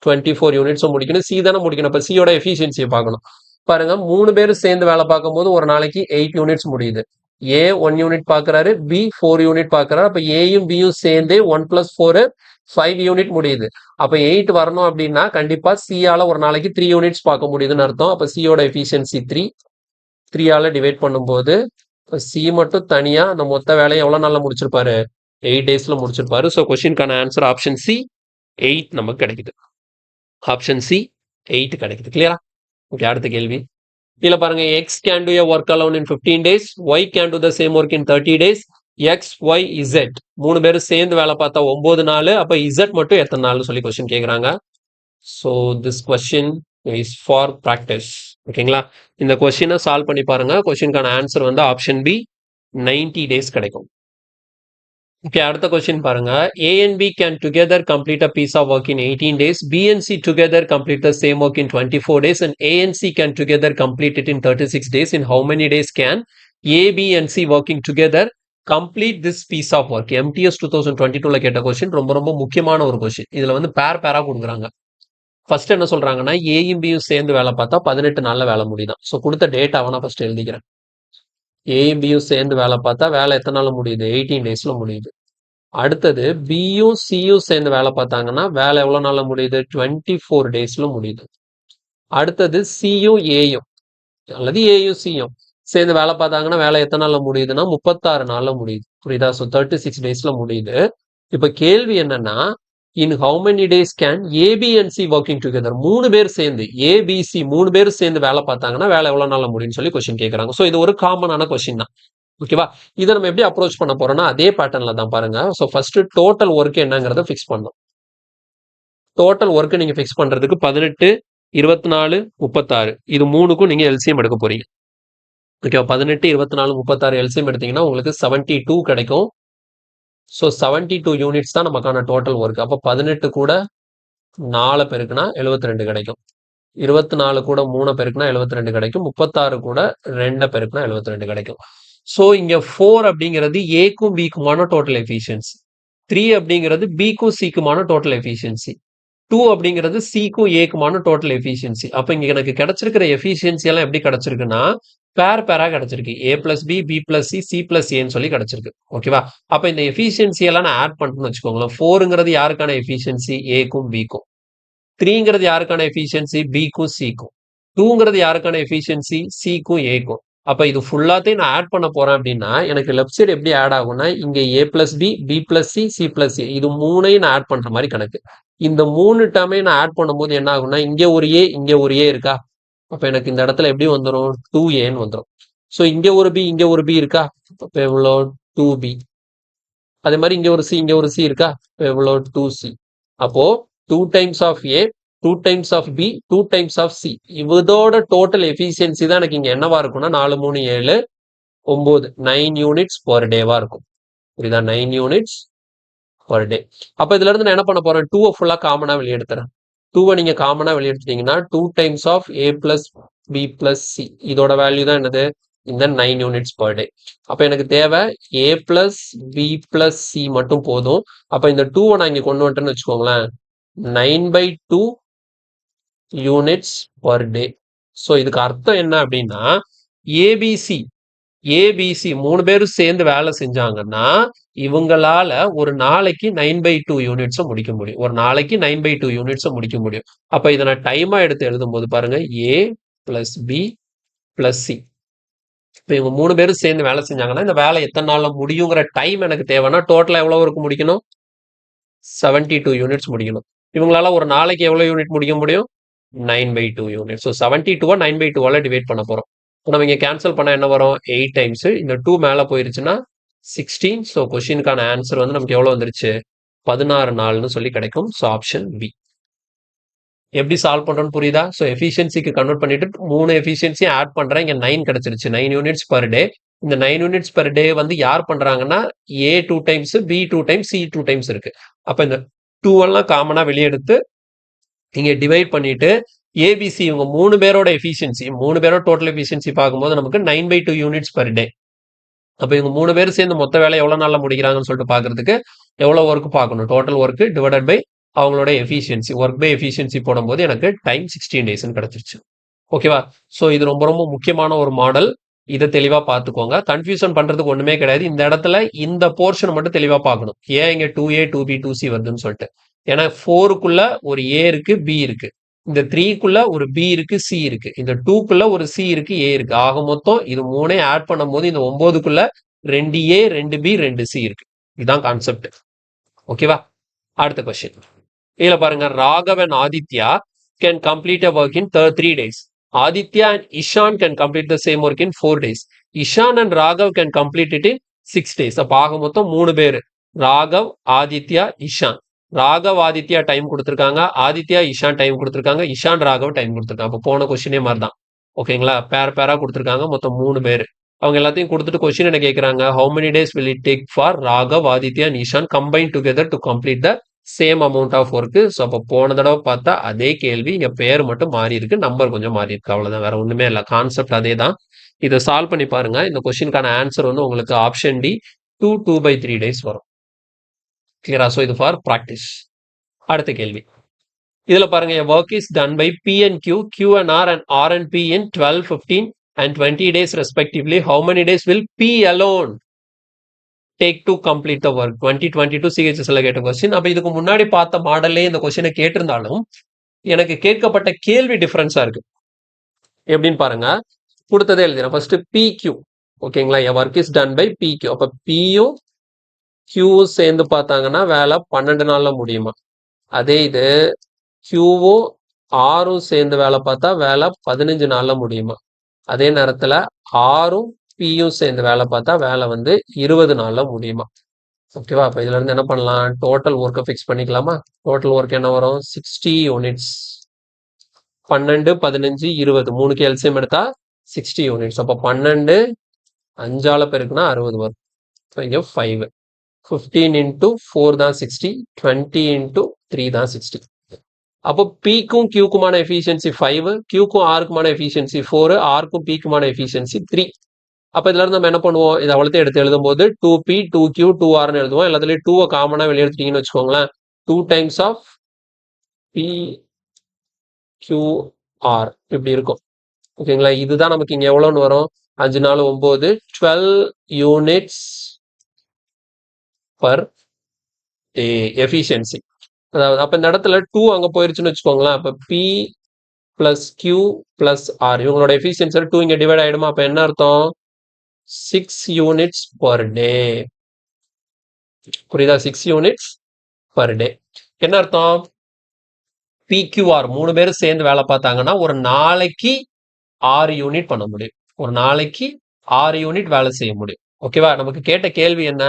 24 யூனிட்ஸும் முடிக்கணும். சி தானே முடிக்கணும். இப்போ சியோட எஃபிஷியன்சியை பார்க்கணும். பாருங்க, 3 பேர் சேர்ந்து வேலை பார்க்கும்போது ஒரு நாளைக்கு 8 யூனிட்ஸ் முடியுது. ஏ 1 யூனிட் பார்க்குறாரு, பி 4 யூனிட் பார்க்குறாரு. அப்போ ஏயும் பியும் சேர்ந்து 1 + 4 5 யூனிட் முடியுது. அப்போ 8 வரணும் அப்படின்னா கண்டிப்பா சியால ஒரு நாளைக்கு 3 யூனிட்ஸ் பார்க்க முடியுதுன்னு அர்த்தம். அப்போ சியோட எஃபிஷியன்சி 3ஆல டிவைட் பண்ணும்போது சி மட்டும் தனியா அந்த மொத்த வேலையை எவ்வளவு நாள்ல முடிச்சிருப்பாரு? 8 டேஸ்ல முடிச்சிருப்பாரு. ஸோ கொஸ்டின்கான ஆன்சர் ஆப்ஷன் சி 8 நமக்கு கிடைக்குது. ஆப்ஷன் சி 8 கிடைக்குது. கிளியரா? ஓகே, அடுத்த கேள்வி. கீழே பாருங்க, X can do a work alone in 15 days, Y can do the same work in 30 days. X Y Z 3 பேரும் சேர்ந்து வேலை பார்த்தா 9 நாள். அப்ப இசட் மட்டும் எத்தனை நாள் சொல்லி கொஸ்டின் கேட்குறாங்க. So this question is for practice. ஓகேங்களா? இந்த கொஸ்டினை சால்வ் பண்ணி பாருங்க. கொஸ்டினுக்கான ஆன்சர் வந்து ஆப்ஷன் பி 90 டேஸ் கிடைக்கும். ஓகே, அடுத்த கொஸ்டின் பாருங்க, A and B can together complete a piece of work in 18 days. B and C together complete the same work in 24 days, and A and C can together complete it in 36 days. In how many days can A, B and C working together complete this piece of work? MTS 2022ல கேட்ட question, ரொம்ப ரொம்ப முக்கியமான ஒரு question. இதுல வந்து பேரா கொடுக்குறாங்க. First என்ன சொல்றாங்கன்னா, ஏயும் பியும் சேர்ந்து வேலை பார்த்தா 18 நாள்ல வேலை முடியுதான். ஸோ கொடுத்த டேட்டாவை நான் ஃபர்ஸ்ட் எழுதிக்கிறேன். ஏயும் பியும் சேர்ந்து வேலை பார்த்தா வேலை எத்தனை நாள் முடியுது? 18 டேஸ்ல முடியுது. அடுத்தது பியும் சியும் சேர்ந்து வேலை பார்த்தாங்கன்னா வேலை எவ்வளவு நாள்ல முடியுது? 24 டேஸ்ல முடியுது. அடுத்தது சியும் ஏயும் அல்லது ஏயும் சியும் சேர்ந்து வேலை பார்த்தாங்கன்னா வேலை எத்தனை நாள்ல முடியுதுன்னா 36 நாள்ல முடியுது. புரியுதா? ஸோ 36 டேஸ்ல முடியுது. இப்ப கேள்வி என்னன்னா, in how many days can A B and C working together, 3 பேர் சேர்ந்து ஏபிசி 3 பேர் சேர்ந்து வேலை பார்த்தாங்கன்னா வேலை எவ்வளவு நாள்ல முடியும்னு சொல்லி கொஸ்டின் கேட்கறாங்க. ஸோ இது ஒரு காமனான கொஸ்டின் தான். ஓகேவா? இதை நம்ம எப்படி அப்ரோச் பண்ண போறோம்னா அதே பேட்டர்ன்ல தான் பாருங்க. ஸோ ஃபர்ஸ்ட் டோட்டல் ஒர்க் என்னங்கிறத ஃபிக்ஸ் பண்ணணும். டோட்டல் ஒர்க் நீங்க ஃபிக்ஸ் பண்றதுக்கு 18 24 36 இது மூணுக்கும் நீங்க எல்சிஎம் எடுக்க போறீங்க. ஓகேவா? 18 24 36 எல்சிஎம் எடுத்தீங்கன்னா உங்களுக்கு 72 கிடைக்கும். ஸோ 72 யூனிட்ஸ் தான் நமக்கான டோட்டல் ஒர்க். அப்போ 18 கூட 4 பெருக்குனா 72 கிடைக்கும். 24 கூட 3 பெருக்குனா 72 கிடைக்கும். 36 கூட 2 பெருக்குனா 72 கிடைக்கும். ஸோ இங்க 4 அப்படிங்கிறது ஏக்கும் பிக்குமான டோட்டல் எஃபிஷியன்சி, 3 அப்படிங்கிறது பிக்கும் சிக்குமான டோட்டல் எஃபிஷியன்சி, 2 அப்படிங்கிறது சிக்கும் ஏக்குமான டோட்டல் எஃபிஷியன்சி. அப்ப இங்க எனக்கு கிடைச்சிருக்கிற எஃபிஷியன்சி எல்லாம் எப்படி கிடைச்சிருக்குன்னா பேரா கிடைச்சிருக்கு. A plus B, B plus C, C plus ஏன்னு சொல்லி கிடைச்சிருக்கு. ஓகேவா? அப்ப இந்த எஃபிஷியன்சி எல்லாம் நான் ஆட் பண்ணிட்டேன்னு வச்சுக்கோங்களேன். 4ங்கிறது யாருக்கான எஃபிஷியன்சி? ஏக்கும் பிக்கும். 3ங்கிறது யாருக்கான எஃபிஷியன்சி? பிக்கும் சிக்கும். 2ங்கிறது யாருக்கான எஃபிஷியன்சி? சிக்கும் ஏக்கும். அப்ப இது ஃபுல்லாத்தையும் நான் ஆட் பண்ண போறேன் அப்படின்னா எனக்கு லெஃப்ட் சைடு எப்படி ஆட் ஆகும்னா இங்க A plus B, B plus C, C plus A இது மூணையும் நான் ஆட் பண்ற மாதிரி கணக்கு. இந்த 3 டேர்மையும் நான் ஆட் பண்ணும்போது என்ன ஆகும்னா இங்க ஒரு ஏ, இங்க ஒரு ஏ இருக்கா? அப்ப எனக்கு இந்த இடத்துல எப்படி வந்துடும்? 2ஏன்னு வந்துடும். ஸோ இங்க ஒரு பி, இங்க ஒரு பி இருக்கா? அப்ப எவ்வளோ? 2b. அதே மாதிரி இங்க ஒரு சி, இங்க ஒரு சி இருக்கா? அப்ப எவ்வளோ? 2c. அப்போ 2 times of A, 2 times of B, 2 times of C. இதோட டோட்டல் எஃபிஷியன்சி தான் எனக்கு இங்க என்னவா இருக்கும்னா 4, 3, 7, 9 9 யூனிட்ஸ் பர் டேவா இருக்கும். புரியுதா? 9 யூனிட்ஸ் பர் டே. அப்ப இதுல இருந்து நான் என்ன பண்ண போறேன்? 2 ஃபுல்லா காமனா வெளியே எடுத்துறேன். 2 நீங்க காமனா வெளியே எடுத்துட்டீங்கன்னா 2 times of A plus B plus C. இதோட வேல்யூ தான் என்னது? இந்த 9 யூனிட்ஸ் பர் டே. அப்ப எனக்கு தேவை ஏ பிளஸ் பி பிளஸ் சி மட்டும் போதும். அப்ப இந்த 2 நான் இங்க கொண்டு வந்துட்டேன்னு வச்சுக்கோங்களேன். 9/2 யூனிட்ஸ் பர் டே. ஸோ இதுக்கு அர்த்தம் என்ன அப்படின்னா ஏபிசி ஏபிசி 3 பேரும் சேர்ந்து வேலை செஞ்சாங்கன்னா இவங்களால ஒரு நாளைக்கு 9/2 யூனிட்ஸை முடிக்க முடியும். ஒரு நாளைக்கு 9/2 யூனிட்ஸை முடிக்க முடியும். அப்ப இதை நான் டைமா எடுத்து எழுதும் போது பாருங்க ஏ பிளஸ் பி பிளஸ் சி. இப்போ இவங்க 3 பேரும் சேர்ந்து வேலை செஞ்சாங்கன்னா இந்த வேலை எத்தனை நாள்ல முடியுங்கிற டைம் எனக்கு தேவைன்னா டோட்டலா எவ்வளவு இருக்கு முடிக்கணும்? 72 யூனிட்ஸ் முடிக்கணும். இவங்களால ஒரு நாளைக்கு எவ்வளவு யூனிட் முடிக்க முடியும்? 9/2 யூனிட். ஸோ 72 9/2 டிவைட் பண்ண போறோம். நம்ம இங்க கேன்சல் பண்ணா என்ன வரும்? 8 டைம்ஸ். இந்த 2 மேல போயிருச்சுன்னா 16. ஸோ கொஸ்டினுக்கான ஆன்சர் வந்து நமக்கு எவ்வளவு வந்துருச்சு? 16 நாள்னு சொல்லி கிடைக்கும். So option B. எப்படி சால்வ் பண்றோம்னு புரியுதா? ஸோ எஃபிஷியன்சிக்கு கன்வெர்ட் பண்ணிட்டு 3 எஃபிஷியன்சியும் ஆட் பண்றேன். இங்க 9 கிடைச்சிருச்சு. 9 யூனிட்ஸ் பர் டே. இந்த 9 யூனிட்ஸ் பர் டே வந்து யார் பண்றாங்கன்னா A 2 times, B 2 times, C 2 times இருக்கு. அப்ப இந்த 2 எல்லாம் காமனா வெளியே எடுத்து இங்க டிவைட் பண்ணிட்டு ஏபிசி இவங்க 3 பேரோட எஃபிஷியன்சி 3 பேரோட டோட்டல் எஃபிஷியன்சி பார்க்கும்போது நமக்கு 9/2 யூனிட்ஸ் பர் டே. அப்ப இவங்க 3 பேரும் சேர்ந்து மொத்த வேலை எவ்வளவு நாள்ல முடிக்கிறாங்கன்னு சொல்லிட்டு பாக்குறதுக்கு எவ்வளவு ஒர்க் பார்க்கணும்? டோட்டல் ஒர்க் டிவைடட் பை அவங்களோட எஃபிஷியன்சி. ஒர்க் பை எஃபிஷியன்சி போடும்போது எனக்கு டைம் 16 டேஸ்ன்னு கிடைச்சிருச்சு. ஓகேவா? ஸோ இது ரொம்ப ரொம்ப முக்கியமான ஒரு மாடல். இதை தெளிவா பார்த்துக்கோங்க. கன்ஃபியூஷன் பண்றதுக்கு ஒண்ணுமே கிடையாது. இந்த இடத்துல இந்த போர்ஷன் மட்டும் தெளிவா பார்க்கணும். ஏன் இங்க 2A 2B 2C வருதுன்னு சொல்லிட்டு. ஏன்னா 4க்குள்ள ஒரு ஏ இருக்கு, பி இருக்கு. இந்த 3க்குள்ள ஒரு பி இருக்கு, சி இருக்கு. இந்த 2க்குள்ள ஒரு சி இருக்கு, ஏ இருக்கு. ஆக மொத்தம் இது 3 ஆட் பண்ணும்போது இந்த 9க்குள்ள 2A 2B 2C இருக்கு. இதுதான் கான்செப்ட். ஓகேவா? அடுத்த கொஸ்டின். இதுல பாருங்க Raghav and Aditya can complete a work in 3 days. Aditya and Ishan can complete the same work in 4 days. Ishan and Raghav can complete it in 6 days. அப்ப ஆக மொத்தம் 3 பேர். ராகவ், ஆதித்யா, இஷான். ராகவ் ஆதித்யா டைம் கொடுத்துருக்காங்க, ஆதித்யா இஷான் டைம் கொடுத்துருக்காங்க, இஷான் ராகவ் டைம் கொடுத்துருக்காங்க. அப்போ போன கொஸ்டினே மாதிரி தான். ஓகேங்களா? பேரா கொடுத்துருக்காங்க. மொத்தம் 3 பேர். அவங்க எல்லாத்தையும் கொடுத்துட்டு கொஸ்டின் என்ன கேட்கறாங்க? How many days will it take for Raghav, Aditya and Ishan combine together to complete the same amount of work. So அப்போ போன தடவை பார்த்தா அதே கேள்வி, இங்க பேர் மட்டும் மாறி இருக்கு, நம்பர் கொஞ்சம் மாறி இருக்கு. அவ்வளவுதான், வேற ஒண்ணுமே இல்லை. கான்செப்ட் அதே தான். இதை சால்வ் பண்ணி பாருங்க. இந்த கொஸ்டினுக்கான ஆன்சர் வந்து உங்களுக்கு ஆப்ஷன் டி 2/3 டேஸ் வரும். கிளியரா? ஸோ இது ஃபார் ப்ராக்டிஸ். அடுத்த கேள்வி. இதுல பாருங்க work is done by P and Q, Q and R and R and P in 12, 15 and 20 days respectively. How many days will P alone take to complete the work? 2022 CHSல கேட்ட question. அப்ப இதுக்கு முன்னாடி பார்த்த மாடல்லே இந்த கொஸ்டினை கேட்டிருந்தாலும் எனக்கு கேட்கப்பட்ட கேள்வி டிஃபரன்ஸா இருக்கு. எப்படின்னு பாருங்க. கொடுத்ததே எழுதுறேன். First PQ. ஓகேங்களா? Work is done by PQ. அப்ப பியும் கியூவும் சேர்ந்து பார்த்தாங்கன்னா வேலை 12 நாள்ல முடியுமா? அதே இது கியூவும் ஆரும் சேர்ந்து வேலை பார்த்தா வேலை 15 நாள்ல முடியுமா? அதே நேரத்துல ஆரும் பியும் சேர்ந்து வேலை பார்த்தா வேலை வந்து 20 நாள்ல முடியுமா? ஓகேவா? அப்ப இதுல இருந்து என்ன பண்ணலாம்? டோட்டல் ஒர்க்கை ஃபிக்ஸ் பண்ணிக்கலாமா? டோட்டல் ஒர்க் என்ன வரும்? 60 யூனிட்ஸ். 12, 15, 20 3க்கு எல்சிஎம் எடுத்தா 60 யூனிட்ஸ். அப்ப 12 5ஆல பெருக்குனா 60 வரும். இங்க 5. 15 into 4 தான் 60, 20 into 3 தான் 60. அப்போ பிக்கும் கியூக்குமான எஃபிஷியன்சி 5, கியூக்கும் ஆருக்குமான எஃபிஷியன்சி 4, ஆருக்கும் பிக்குமான எஃபிஷியன்சி 3. அப்ப இதுல இருந்து நம்ம என்ன பண்ணுவோம்? இதை அவ்வளோத்தையும் எடுத்து எழுதும் போது 2P 2Q 2Rன்னு எழுதுவோம். எல்லாத்துலயும் 2 காமனா வெளியே எடுத்துட்டீங்கன்னு வச்சுக்கோங்களேன். 2 times of P Q R இப்படி இருக்கும். ஓகேங்களா? இதுதான் நமக்கு இங்க எவ்வளவுன்னு வரும்? 5 4 9 12 யூனிட்ஸ் பர் டே எஃபிஷியன்சி. அதாவது அப்ப இந்த இடத்துல 2 அங்க போயிருச்சுன்னு வச்சுக்கோங்களேன். அப்ப P plus Q plus R இவங்களோட எஃபிஷியன்சி 2 இங்க டிவைட் ஆயிடுமா? அப்ப என்ன அர்த்தம்? 6 யூனிட்ஸ் பர் டே. புரியுதா? 6 யூனிட்ஸ் பர் டே. என்ன அர்த்தம்? PQR 3 பேரும் சேர்ந்து வேலை பார்த்தாங்கன்னா ஒரு நாளைக்கு 6 யூனிட் பண்ண முடியும். ஒரு நாளைக்கு 6 யூனிட் வேலை செய்ய முடியும். ஓகேவா? நமக்கு கேட்ட கேள்வி என்ன?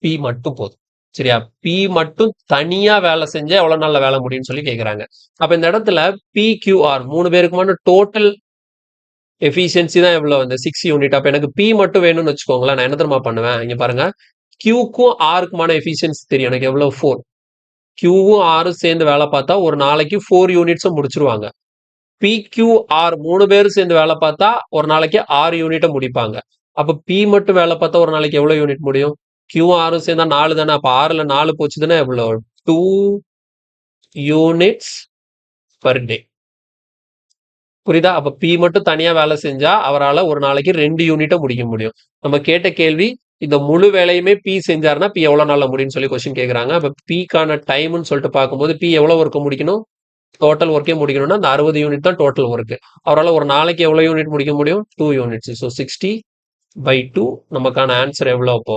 P மட்டும் போதும். சரியா? P மட்டும் தனியா வேலை செஞ்சா எவ்வளவு நாள்ல வேலை முடியும்னு சொல்லி கேக்குறாங்க. அப்ப இந்த இடத்துல PQR 3 பேருக்குமான டோட்டல் எஃபிஷியன்சி தான் எவ்வளவு? இந்த 6 யூனிட். அப்ப எனக்கு P மட்டும் வேணும்னு வச்சுக்கோங்களேன். நான் என்ன தெரியுமா பண்ணுவேன்? இங்க பாருங்க. Qக்கும் Rக்குமான எஃபிஷியன்சி தெரியும். எனக்கு எவ்வளவு? 4. Qவும் Rரும் சேர்ந்து வேலை பார்த்தா ஒரு நாளைக்கு 4 யூனிட்ஸும் முடிச்சிருவாங்க. PQR 3 பேரும் சேர்ந்து வேலை பார்த்தா ஒரு நாளைக்கு 6 யூனிட்டை முடிப்பாங்க. அப்ப P மட்டும் வேலை பார்த்தா ஒரு நாளைக்கு எவ்வளவு யூனிட் முடியும்? Qவும் Rரும் சேர்ந்தா 4 தானே. அப்ப 6ல 4 போச்சுதுன்னா எவ்வளவு? 2 யூனிட்ஸ் பர் டே. புரியுதா? அப்ப P மட்டும் தனியா வேலை செஞ்சா அவரால் ஒரு நாளைக்கு 2 யூனிட்டை முடிக்க முடியும். நம்ம கேட்ட கேள்வி இந்த முழு வேலையுமே P செஞ்சாருன்னா P எவ்வளவு நாள்ல முடியும்னு சொல்லி கொஸ்டின் கேக்குறாங்க. அப்ப Pக்கான டைம்னு சொல்லிட்டு பார்க்கும்போது P எவ்வளவு ஒர்க் முடிக்கணும்? டோட்டல் ஒர்க்கே முடிக்கணும்னா அந்த 60 யூனிட் தான் டோட்டல் ஒர்க். அவரால் ஒரு நாளைக்கு எவ்வளவு யூனிட் முடிக்க முடியும்? 2 யூனிட்ஸ். ஸோ 60/2 நமக்கான ஆன்சர் எவ்வளவு? அப்போ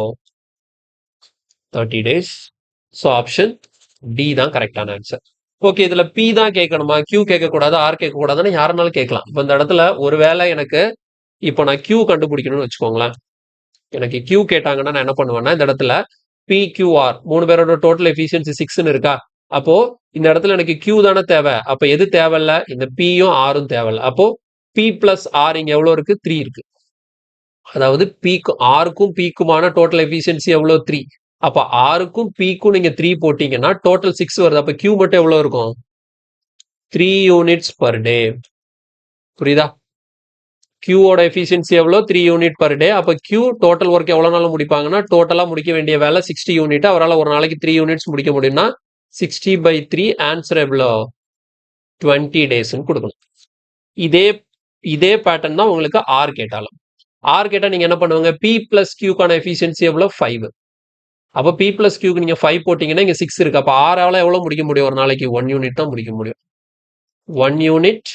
30 டேஸ். ஸோ ஆப்ஷன் டி தான் கரெக்டான ஆன்சர். ஓகே, இதுல P தான் கேட்கணுமா? Q கேட்கக்கூடாது, R கேட்கக்கூடாதுன்னு யாருனாலும் கேட்கலாம். இப்போ இந்த இடத்துல ஒருவேளை எனக்கு இப்போ நான் Q கண்டுபிடிக்கணும்னு வச்சுக்கோங்களேன். எனக்கு Q கேட்டாங்கன்னா நான் என்ன பண்ணுவேன்னா இந்த இடத்துல PQR 3 பேரோட டோட்டல் எஃபிஷியன்சி 6ன்னு இருக்கா? அப்போ இந்த இடத்துல எனக்கு Q தானே தேவை. அப்ப எது தேவையில்ல? இந்த Pயும் Rரும் தேவையில்ல. அப்போ P பிளஸ் R இங்க எவ்வளவு இருக்கு? 3 இருக்கு. அதாவது Rக்கும் Pக்குமான டோட்டல் எஃபிஷியன்சி எவ்வளவு? 3. அப்ப Rக்கும் Pக்கும் நீங்க 3 போட்டீங்கன்னா டோட்டல் 6 வருது. அப்ப Q மட்டும் எவ்வளவு இருக்கும்? 3 யூனிட்ஸ் பர் டே. புரியுதா? Qவோட எஃபிஷியன்சி எவ்வளோ? 3 யூனிட் பர் டே. அப்ப Q டோட்டல் ஒர்க் எவ்வளவு நாள் முடிப்பாங்கன்னா டோட்டலா முடிக்க வேண்டிய வேலை 60 யூனிட். அவரால் ஒரு நாளைக்கு 3 யூனிட்ஸ் முடிக்க முடியும்னா 60/3 ஆன்சர் எவ்வளோ? 20 டேஸ்ன்னு கொடுக்கணும். இதே பேட்டர்ன் தான் உங்களுக்கு R கேட்டாலும். R கேட்டா நீங்க என்ன பண்ணுவாங்க? P பிளஸ் Qக்கான எஃபிஷியன்சி எவ்வளோ? 5. அப்ப P பிளஸ் Qக்கு நீங்க 5 போட்டீங்கன்னா இங்க 6 இருக்கு. அப்ப Rஆல எவ்வளவு முடிக்க முடியும்? ஒரு நாளைக்கு 1 யூனிட் தான் முடிக்க முடியும். 1 யூனிட்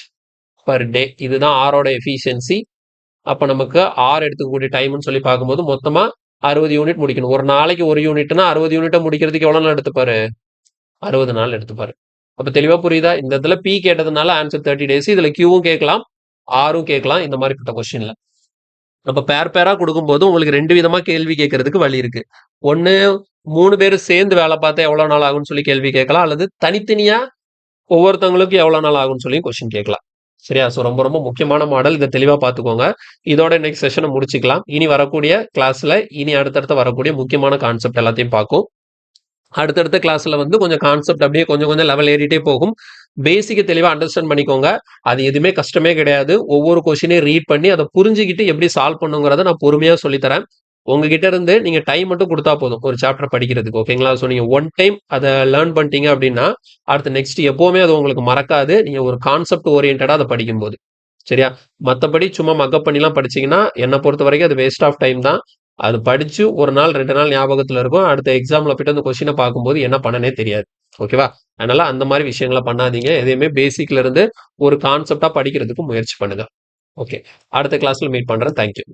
பர் டே. இதுதான் Rஓட எஃபிஷியன்சி. அப்ப நமக்கு R எடுத்துக்கூடிய டைம்னு சொல்லி பார்க்கும்போது மொத்தமா 60 யூனிட் முடிக்கணும். ஒரு நாளைக்கு 1 யூனிட்னா 60 யூனிட்டை முடிக்கிறதுக்கு எவ்வளவு நாள் எடுத்துப்பாரு? 60 நாள் எடுத்துப்பாரு. அப்ப தெளிவா புரியுதா? இந்த இடத்துல P கேட்டதுனால ஆன்சர் 30 டேஸ். இதுல Qவும் கேட்கலாம், Rவும் கேட்கலாம் இந்த மாதிரிப்பட்ட கொஸ்டின்ல. அப்ப பேரா கொடுக்கும்போது உங்களுக்கு 2 விதமா கேள்வி கேட்கறதுக்கு வழி இருக்கு. ஒண்ணு 3 பேரும் சேர்ந்து வேலை பார்த்தா எவ்வளவு நாள் ஆகும்னு சொல்லி கேள்வி கேட்கலாம். அல்லது தனித்தனியா ஒவ்வொருத்தவங்களுக்கும் எவ்வளவு நாள் ஆகும்னு சொல்லி கொஸ்டின் கேட்கலாம். சரியா? ஸோ ரொம்ப ரொம்ப முக்கியமான மாடல். இதை தெளிவா பார்த்துக்கோங்க. இதோட நெக்ஸ்ட் செஷனை முடிச்சுக்கலாம். இனி வரக்கூடிய கிளாஸ்ல அடுத்தடுத்து வரக்கூடிய முக்கியமான கான்செப்ட் எல்லாத்தையும் பார்க்கும். அடுத்தடுத்த கிளாஸ்ல கொஞ்சம் கான்செப்ட் அப்படியே கொஞ்சம் லெவல் ஏறிட்டே போகும். பேசிக்கை தெளிவா அண்டர்ஸ்டாண்ட் பண்ணிக்கோங்க. அது எதுவுமே கஷ்டமே கிடையாது. ஒவ்வொரு கொஸ்டினையும் ரீட் பண்ணி அதை புரிஞ்சுக்கிட்டு எப்படி சால்வ் பண்ணுங்கிறத நான் பொறுமையா சொல்லித்தரேன். உங்ககிட்ட இருந்து நீங்க டைம் மட்டும் கொடுத்தா போதும் ஒரு சாப்டர் படிக்கிறதுக்கு. ஓகேங்களா? ஸோ நீங்க ஒன் டைம் அதை லேர்ன் பண்ணிட்டீங்க அப்படின்னா அடுத்து நெக்ஸ்ட் எப்பவுமே அது உங்களுக்கு மறக்காது. நீங்க ஒரு கான்செப்ட் ஓரியன்டா அதை படிக்கும்போது. சரியா? மற்றபடி சும்மா மக்கப் பண்ணிலாம் படிச்சீங்கன்னா என்னை பொறுத்த வரைக்கும் அது வேஸ்ட் ஆஃப் டைம் தான். அது படிச்சு ஒரு நாள் 2 நாள் ஞாபகத்துல இருக்கும். அடுத்த எக்ஸாம்ல போயிட்டு அந்த கொஸ்டினை பார்க்கும்போது என்ன பண்ணனே தெரியாது. ஓகேவா? அதனால அந்த மாதிரி விஷயங்களை பண்ணாதீங்க. எதையுமே பேசிக்ல இருந்து ஒரு கான்செப்டா படிக்கிறதுக்கு முயற்சி பண்ணுங்க. ஓகே, அடுத்த கிளாஸ்ல மீட் பண்றேன். தேங்க்யூ.